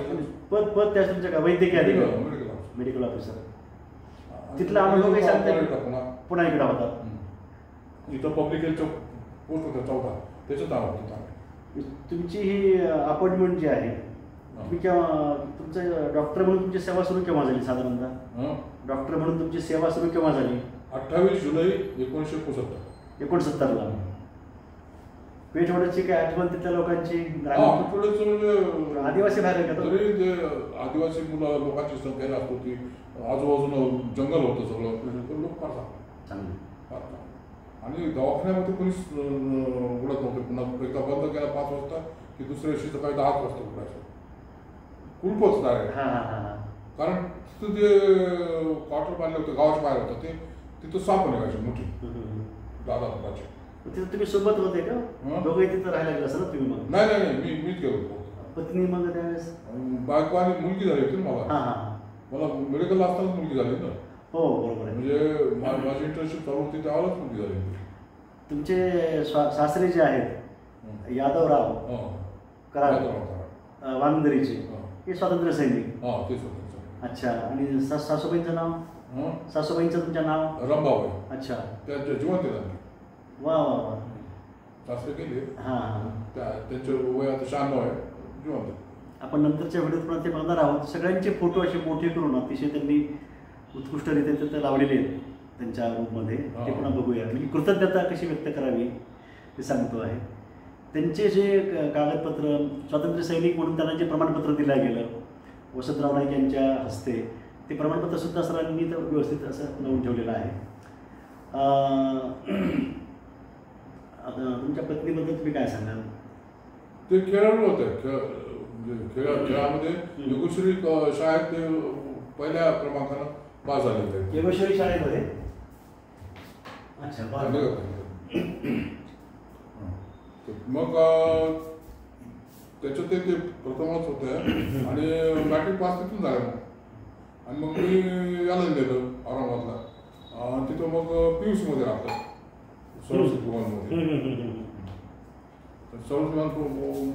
पद त्या तुमच्या का? वैद्यकीय अधिकारी, मेडिकल ऑफिसर. तिथला अनुभव काही सांगता? पुन्हा इकडे होता. इथं पब्लिक हेल्थचं पोस्ट होतं 14, त्याच्यात आवडतं. तुमची ही अपॉइंटमेंट जी आहे, तुम्ही केव्हा तुमचं डॉक्टर म्हणून तुमची सेवा सुरू केव्हा झाली साधारणतः? डॉक्टर म्हणून तुमची सेवा सुरू केव्हा झाली? 28 जुलै 1969. पेठवडची काय आठवण तिथल्या लोकांची? म्हणजे आदिवासी भाग आहे का? तरी जे आदिवासी लोकांची संख्या असतो ती, आजूबाजूला जंगल होतं सगळं, लोक फार चांगले. आणि दवाखान्यामध्ये कोणीच उघडत नव्हते. पुन्हा एकदा बंद केला 5 वाजता की दुसऱ्या दिवशी सकाळी 10 वाजता उघडायचं. कुलपच डायरेक्ट. कारण तिथं जे क्वार्टर बांधले होते गावाच्या बाहेर होतं, ते तिथं साप निघायचे मोठी 10 फुटाचे. तिथं तुम्ही सोबत होते का? दोघे तिथं राहायला गेला सर तुम्ही? मग नाही, मीच गेलो होतो. पत्नी मग त्यावेळेस? बायको आणि मुलगी झाली होती मला. मला मेडिकलला असतानाच मुलगी झाली ना. हो बरोबर आहे. म्हणजे माझी इंटर्नशिप चालू होती त्यावेळेस मुलगी झाली. तुमचे सासरे जे आहेत यादवराव कराड वांदरीचे, हे स्वातंत्र्य सैनिक? अच्छा. आणि सासूबाईंचं नाव? सासूबाईंचं तुमच्या नाव? रंभाबाई. अच्छा. त्यांच्या जिवंत झाले. वा वा वा. सासरे केले. त्यांचे वय आता 96 आहे, जिवंत. आपण नंतरच्या व्हिडिओत पण ते बघणार आहोत. सगळ्यांचे फोटो असे मोठे करून अतिशय त्यांनी उत्कृष्टरित्या तिथे लावलेले आहेत त्यांच्या रूपमध्ये. ते पुन्हा बघूया. म्हणजे कृतज्ञता कशी व्यक्त करावी ते सांगतो आहे. त्यांचे जे कागदपत्र, स्वातंत्र्य सैनिक म्हणून त्यांना जे प्रमाणपत्र दिलं गेलं वसंतराव नाईक यांच्या हस्ते, ते प्रमाणपत्रसुद्धा सरांनी तर व्यवस्थित असं लावून ठेवलेलं आहे. तुमच्या पत्नीबद्दल तुम्ही काय सांगाल? ते खेळाडू होते. खेळामध्ये योगेश्वरी शाळेत ते पहिल्या क्रमांकानं पास झालेले. योगेश्वरी शाळेमध्ये? अच्छा. मग त्याच्यात ते प्रथमच होते आणि मॅट्रिक पास तिथून झालं. आणि मग मी याला गेलो औरंगाबादला. तिथं मग PUC मध्ये राहतो, सर्वसिद्ध विमानमध्ये.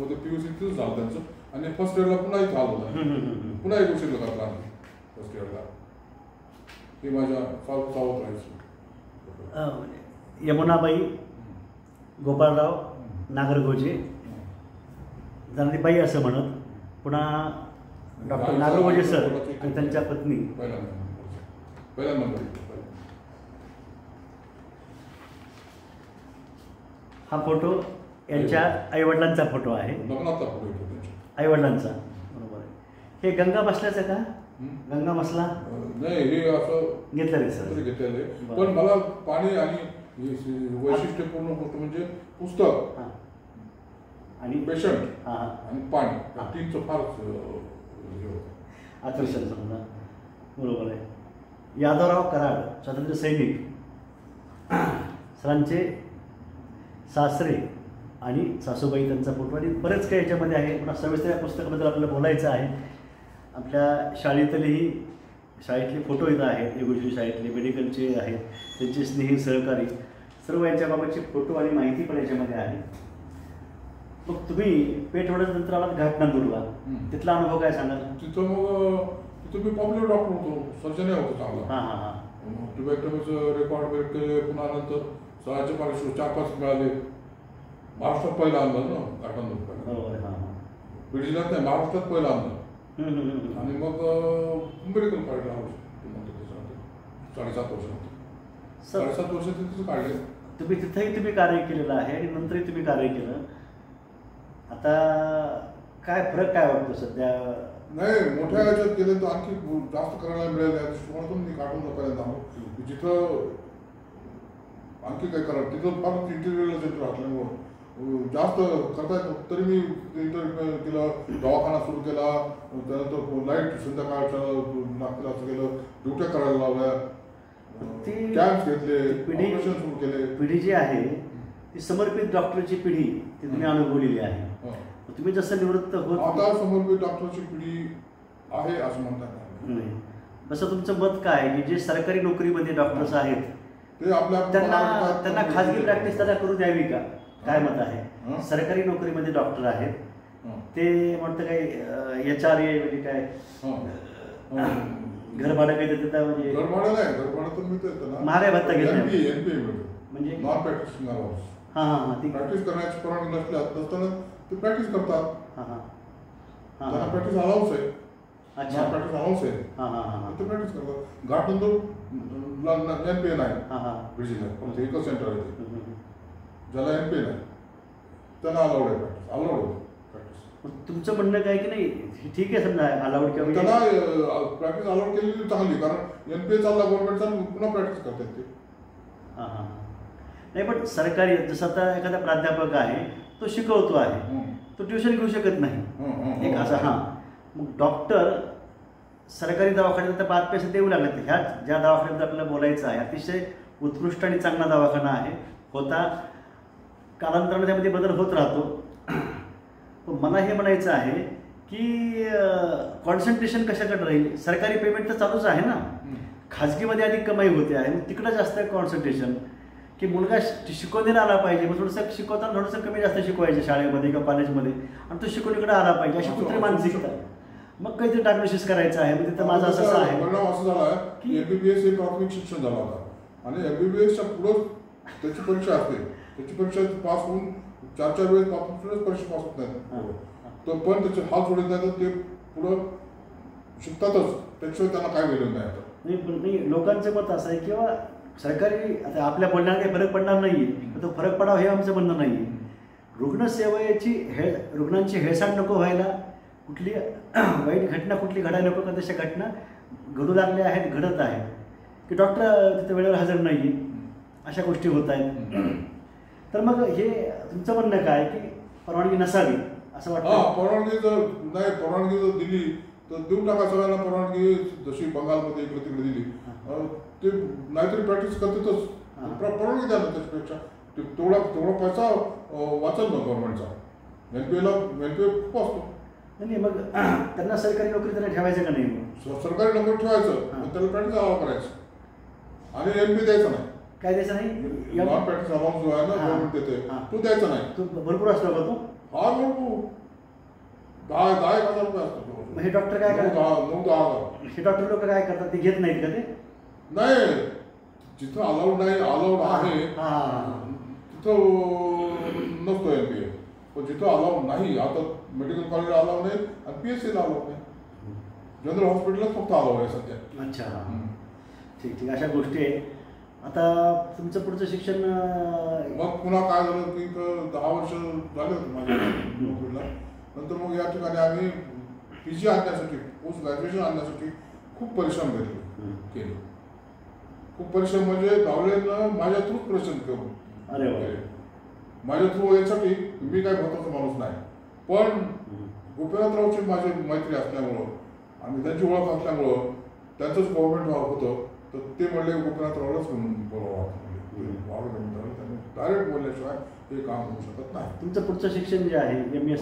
मध्ये PUC तिथंच झालं त्यांचं. आणि फर्स्ट इयरला पुन्हा इथं आलो होता. पुन्हा एक गोष्टी घातला फर्स्ट इयरला. हे माझ्या सावत राहायचं. यमुनाबाई गोपाळराव नागरगोजे, जरा बाई असं म्हणत, पुन्हा डॉक्टर नागरगोजे सर आणि त्यांच्या पत्नी. पहिला नंबर. हा फोटो यांच्या आईवडिलांचा फोटो आहे. आईवडिलांचा. बरोबर आहे. हे गंगा बसल्याचं का? गंगा बसला नाही, हे असं घेतलं रे सर? घेतलेलं. पण मला पाणी आणि वैशिष्ट्यपूर्ण गोष्ट म्हणजे पुस्तक आणि पेशंट आणि पाणी, तीनचं फारच आकर्षण समजा. बरोबर आहे. यादवराव कराड स्वातंत्र्य सैनिक, सरांचे सासरे आणि सासूबाई त्यांचा फोटो आणि बरेच काही याच्यामध्ये आहे. पुन्हा सविस्तर या पुस्तकाबद्दल आपल्याला बोलायचं आहे. आपल्या शाळेतलेही शाळेतले फोटो इथं आहेत. योगेश्वरी शाळेतले, मेडिकलचे आहेत, त्यांचे स्नेही सहकारी, सर्व यांच्याबाबतचे फोटो आणि माहिती पण याच्यामध्ये आहे. मग तुम्ही पेठवड्याच्या नंतर आलात घाटनांदूरला, तिथला अनुभव काय सांगाल? तिथं मी पॉप्युलर डॉक्टर होतो, सर्जन होतो चांगला. ट्युबॅक्टमीचं रेकॉर्ड वेट केले. पुन्हा नंतर सराचे पारितोषिक 4-5 मिळाले. महाराष्ट्रात पहिला आणलं ना घाटनांदूर. बीड जिल्ह्यात नाही, महाराष्ट्रात पहिला आणलं. आणि मग मेडिकल कॉलेजला 7.5 वर्षानंतर. 7 वर्ष तिथेच काढले. तुम्ही तिथेही तुम्ही कार्य केलेलं आहे आणि नंतरही तुम्ही कार्य केलं. आता काय फरक काय वाटतो सध्या? नाही, मोठ्या ह्याच्यात गेले तर आणखी जास्त करायला मिळेल या दृष्टिकोनातून मी काढून पर्यंत आलो. जिथं आणखी काय करा तिथं फार इंटरव्ह्यूला सेंटर असल्यामुळं जास्त करता येतो. तरी मी इंटरव्ह्यू केलं, दवाखाना सुरू केला, त्यानंतर लाईट संध्याकाळच्या लागतील असं केलं, ड्युट्या करायला लावल्या, कॅम्प्स घेतले, ऑपरेशन सुरू केले. पिढी जी आहे ती समर्पित डॉक्टरची पिढी ती तुम्ही अनुभवलेली आहे. तुम्ही जसं निवृत्त होत आता समर्पित डॉक्टरची पिढी आहे असं म्हणतात नाही. तसं तुमचं मत काय की जे सरकारी नोकरीमध्ये डॉक्टर्स आहेत ते आपल्या त्यांना खाजगी प्रॅक्टिस त्याला करू द्यावी का? काय मत आहे? सरकारी नोकरीमध्ये डॉक्टर आहेत ते म्हणतं काही HRA म्हणजे काय घर भाडं काही देतात म्हणजे घर भाडं नाही, घर भाडं तर मिळतं ना, महागाई भत्ता घेत नाही NPA म्हणजे नॉन प्रॅक्टिसिंग आवर्स. ती प्रॅक्टिस करण्याची परवानगी नसताना ते प्रॅक्टिस करतात. त्यांना प्रॅक्टिस अलाउन्स आहे. अच्छा, प्रॅक्टिस अलाउन्स आहे, ते प्रॅक्टिस करतात. घाट नंतर NPA नाही ब्रिजिंगला, फक्त एकच सेंटर आहे ज्याला NPA नाही त्यांना अलाउड आहे प्रॅक्टिस, अलाउड होतं प्रॅक्टिस. तुमचं म्हणणं काय की नाही ठीक आहे समजा अलाउड किंवा त्यांना प्रॅक्टिस अलाउड केलेली चांगली, कारण NPA चालला गव्हर्नमेंटचा पुन्हा प्रॅक्टिस करतात ते. नाही पण सरकारी जसं आता एखादा प्राध्यापक आहे तो शिकवतो आहे, तो ट्युशन घेऊ शकत नाही एक असा. मग डॉक्टर सरकारी दवाखान्यात तर 5 पैसे देऊ लागले. ह्या ज्या दवाखान्यात आपल्याला बोलायचं आहे अतिशय उत्कृष्ट आणि चांगला दवाखाना आहे होता, कालांतराने त्यामध्ये बदल होत राहतो. पण मला हे म्हणायचं आहे की कॉन्सन्ट्रेशन कशाकडे राहील? सरकारी पेमेंट तर चालूच आहे ना, खाजगीमध्ये अधिक कमाई होते आहे, मग तिकडं जास्त कॉन्सन्ट्रेशन की मुलगा शिकवणीला आला पाहिजे, मग थोडंसं शिकवताना थोडंसं कमी जास्त शिकवायचं शाळेमध्ये किंवा कॉलेजमध्ये, आणि तो शिकवणीकडे आला पाहिजे अशी कुठली मानसिकता. मग काहीतरी डायग्नोसिस करायचं आहे, म्हणजे तर माझं असं आहे. परिणाम असं झाला आहे की MBBS हे प्राथमिक शिक्षण झालं होता आणि MBBSच्या पुढं त्याची परीक्षा असते, त्याची परीक्षा पास होऊन 4 वेळेस परीक्षा पास होत नाही, तो पण त्याचे हाल सोडत नाही तर ते पुढं शिकतातच, त्याशिवाय त्यांना काय वेळ नाही. आता नाही, लोकांचं मत असं आहे किंवा सरकारी आता आपल्या बोलण्याला काही फरक पडणार नाही आहे, तो फरक पडावा हे आमचं म्हणणं नाही आहे. रुग्णसेवेची रुग्णांची हेळसांड नको व्हायला, कुठली वाईट घटना कुठली घडायला नको का, तशा घटना घडू लागल्या आहेत, घडत आहेत की डॉक्टर तिथं वेळेवर हजर नाही आहे, अशा गोष्टी होत आहेत. तर मग हे तुमचं म्हणणं काय की परवानगी नसावी असं वाटतं? परवानगी जर नाही, परवानगी जर दिली तर देऊन टाका सगळ्यांना परवानगी, जशी बंगालमध्ये इकडे तिकडे दिली. ते नाहीतरी प्रॅक्टिस करतातच, परवानगी द्या ना, त्याच्यापेक्षा तेवढा पैसा वाचल ना गव्हर्नमेंटचा. NPA खूप असतो. नाही, मग त्यांना सरकारी नोकरी त्यांना ठेवायचं का नाही? सरकारी नोकरी ठेवायचं, त्याला प्रॅक्टिस अलाव करायचं आणि NPA द्यायचं नाही. काय द्यायचं नाही? नॉन प्रॅक्टिस अलाउन्स जो आहे ना गव्हर्नमेंट देते तो द्यायचा नाही. तो भरपूर असतो का? तो भरपूर 10,000 रुपये असतो. हे डॉक्टर काय करतात? 9-10,000. हे डॉक्टर लोक काय करतात? ते घेत नाहीत का? ते नाही, जिथं अलाउड नाही, अलाउड आहे तिथं नसतो NPA, पण जिथं अलाउड नाही, आता मेडिकल कॉलेजला अलाउड नाही आणि PSCला अलाउड नाही, जनरल हॉस्पिटलच फक्त अलाउड आहे सध्या. अच्छा, ठीक, अशा गोष्टी आहे. आता तुमचं पुढचं शिक्षण मग पुन्हा काय झालं की 10 वर्ष झाले होते माझ्या नोकरीला. नंतर मग या ठिकाणी आम्ही PG आणण्यासाठी, पोस्ट ग्रॅज्युएशन आणण्यासाठी खूप परिश्रम केले. खूप परिश्रम म्हणजे गावलेनं माझ्या थ्रूच परिश्रम केले. माझ्या थ्रू यासाठी मी काय महत्वाचा माणूस नाही, पण गोपीनाथरावची माझी मैत्री असल्यामुळं आणि त्यांची ओळख असल्यामुळं त्यांचंच गव्हर्नमेंट होतं, तर ते म्हणले गोपीनाथरावलाच म्हणून बोलावं. त्यांनी डायरेक्ट बोलल्याशिवाय हे काम होऊ शकत नाही. तुमचं पुढचं शिक्षण जे आहे MS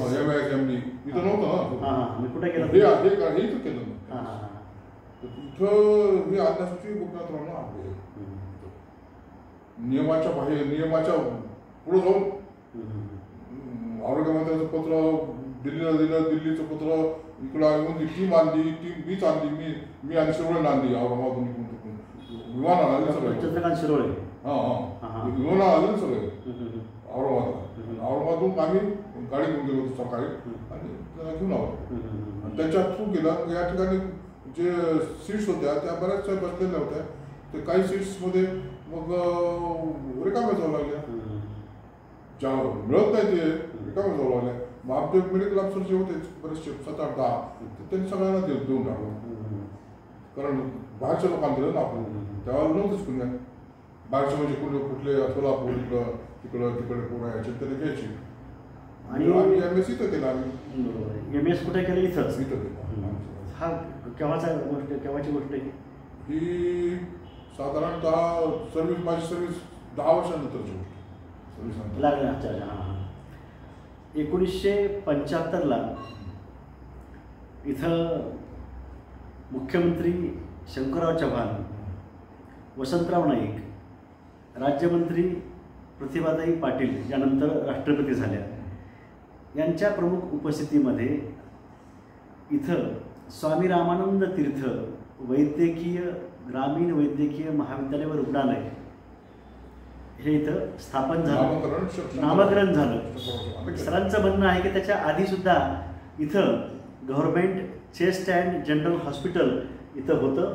MD इथं नव्हतं ना, कुठे केलं? हे इथं केलं ना, इथं हे आणण्यासाठी गोपीनाथरावला आणले. नियमाच्या बाहेर, नियमाच्या पुढे जाऊन आरोग्य मंत्र्याचं पत्र दिल्लीला दिलं, दिल्लीचं पत्र इकडं येऊन टीम आणली, टीम बीच आणली, मी आणि शिरोळे आणली औरंगाबादून विमानाला आले सगळे. चंद्रकांत शिरोळे विमानाला आले सगळे औरंगाबादला. औरंगाबादून आम्ही गाडी घेऊन गेलो होतो सरकारी आणि त्यांना घेऊन आलो आणि त्यांच्या थ्रू गेला. या ठिकाणी जे सीट्स होत्या त्या बऱ्याचशा बसलेल्या होत्या, ते काही सीट्समध्ये मग रिकाम्या जाऊ लागल्या, ज्या मिळत नाही ते रिकाम्या जाऊ लागल्या. मग आमचे मेडिकल ऑफिसर जे होते बरेचसे 7-8-10 त्यांनी सगळ्यांना देऊन टाकलं, कारण बाहेरच्या लोकांना दिलं ना आपण, त्यावेळेला नव्हतंच कुणी. बाहेरचे म्हणजे कुठले सोलापूर तिकडं तिकडे पुणे याचे तरी घ्यायची. आणि आम्ही MS इथं केलं. आम्ही MS कुठे केलं? इथंच. इथं केलं. हा केव्हाची गोष्ट आहे ही? साधारणतः माझी सर्व्हिस 10 वर्षानंतरची गोष्ट लागलं. अच्छा. हां. 1975ला इथं मुख्यमंत्री शंकरराव चव्हाण, वसंतराव नाईक, राज्यमंत्री प्रतिभाताई पाटील यानंतर राष्ट्रपती झाल्या, यांच्या प्रमुख उपस्थितीमध्ये इथं स्वामी रामानंद तीर्थ ग्रामीण वैद्यकीय महाविद्यालय व रुग्णालय हे इथं स्थापन झालं, नामकरण झालं. पण सरांचं म्हणणं आहे की त्याच्या आधीसुद्धा इथं government chest and general hospital इथं होतं.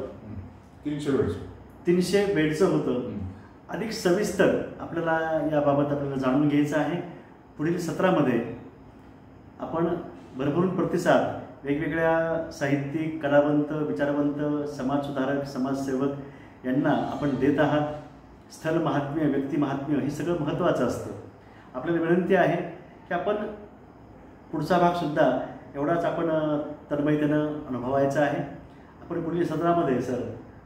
300 बेडचं होतं. अधिक सविस्तर आपल्याला याबाबत आपल्याला जाणून घ्यायचं आहे. पुढील सत्रामध्ये आपण भरभरून प्रतिसाद वेगवेगळ्या साहित्यिक, कलावंत, विचारवंत, समाजसुधारक, समाजसेवक यांना आपण देत आहात. स्थल महात्म्य, व्यक्ती महात्म्य हे सगळं महत्त्वाचं असतं. आपल्याला विनंती आहे की आपण पुढचा भागसुद्धा एवढाच आपण तन्मयतेनं अनुभवायचा आहे. आपण पुढील सत्रामध्ये सर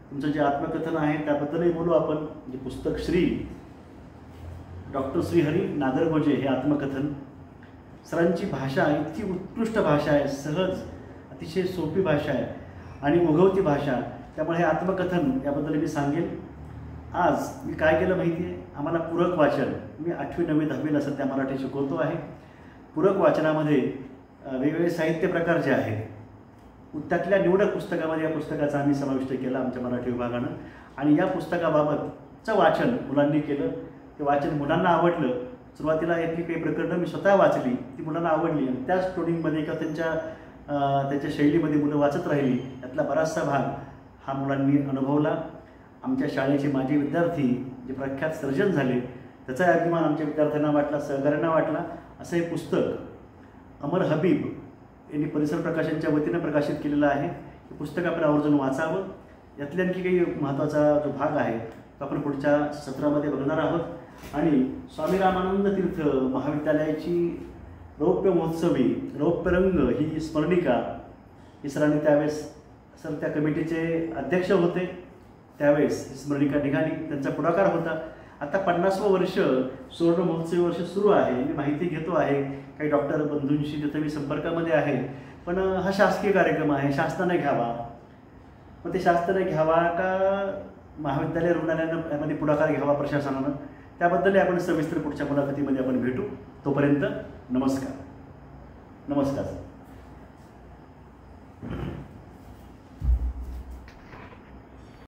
तुमचं जे आत्मकथन आहे त्याबद्दलही बोलू आपण. जे पुस्तक डॉक्टर श्रीहरी नादरगोजे हे आत्मकथन. सरांची भाषा इतकी उत्कृष्ट भाषा आहे, सहज, अतिशय सोपी भाषा आहे आणि उगवती भाषा. त्यामुळे हे आत्मकथन याबद्दल मी सांगेन. आज मी काय केलं माहिती आहे, आम्हाला पूरक वाचन, मी 8वी 9वी 10वीला सध्या मराठी शिकवतो आहे. पूरक वाचनामध्ये वेगवेगळे साहित्य प्रकार जे आहेत त्यातल्या निवडक पुस्तकामध्ये या पुस्तकाचा आम्ही समाविष्ट केला आमच्या मराठी विभागानं. आणि या पुस्तकाबाबतचं वाचन मुलांनी केलं. ते वाचन मुलांना आवडलं. सुरुवातीला यातली काही प्रकरणं मी स्वतः वाचली, ती मुलांना आवडली आणि त्याच टोनिंगमध्ये किंवा त्यांच्या शैलीमध्ये मुलं वाचत राहिली. यातला बराचसा भाग हा मुलांनी अनुभवला. आमच्या शाळेचे माजी विद्यार्थी जे प्रख्यात सर्जन झाले त्याचा अभिमान आमच्या विद्यार्थ्यांना वाटला, सहकाऱ्यांना वाटला. असं हे पुस्तक अमर हबीब यांनी परिसर प्रकाशनच्या वतीनं प्रकाशित केलेलं आहे. हे पुस्तक आपण आवर्जून वाचावं. यातले आणखी काही महत्त्वाचा जो भाग आहे तो आपण पुढच्या सत्रामध्ये बघणार आहोत. आणि स्वामी रामानंद तीर्थ महाविद्यालयाची रौप्य महोत्सवी रौप्यरंग ही स्मरणिका ही सरांनी त्यावेळेस, सर त्या कमिटीचे अध्यक्ष होते त्यावेळेस ही स्मरणिका निघाली, त्यांचा पुढाकार होता. आता 50वं वर्ष सुवर्ण महोत्सवी वर्ष सुरू आहे. मी माहिती घेतो आहे काही डॉक्टर बंधूंशी, तिथं मी संपर्कामध्ये आहे. पण हा शासकीय कार्यक्रम आहे, शासनाने घ्यावा. मग ते शासनाने घ्यावा का महाविद्यालय रुग्णालयानं यामध्ये पुढाकार घ्यावा प्रशासनानं, त्याबद्दलही आपण सविस्तर पुढच्या मुलाखतीमध्ये आपण भेटू. तोपर्यंत नमस्कार.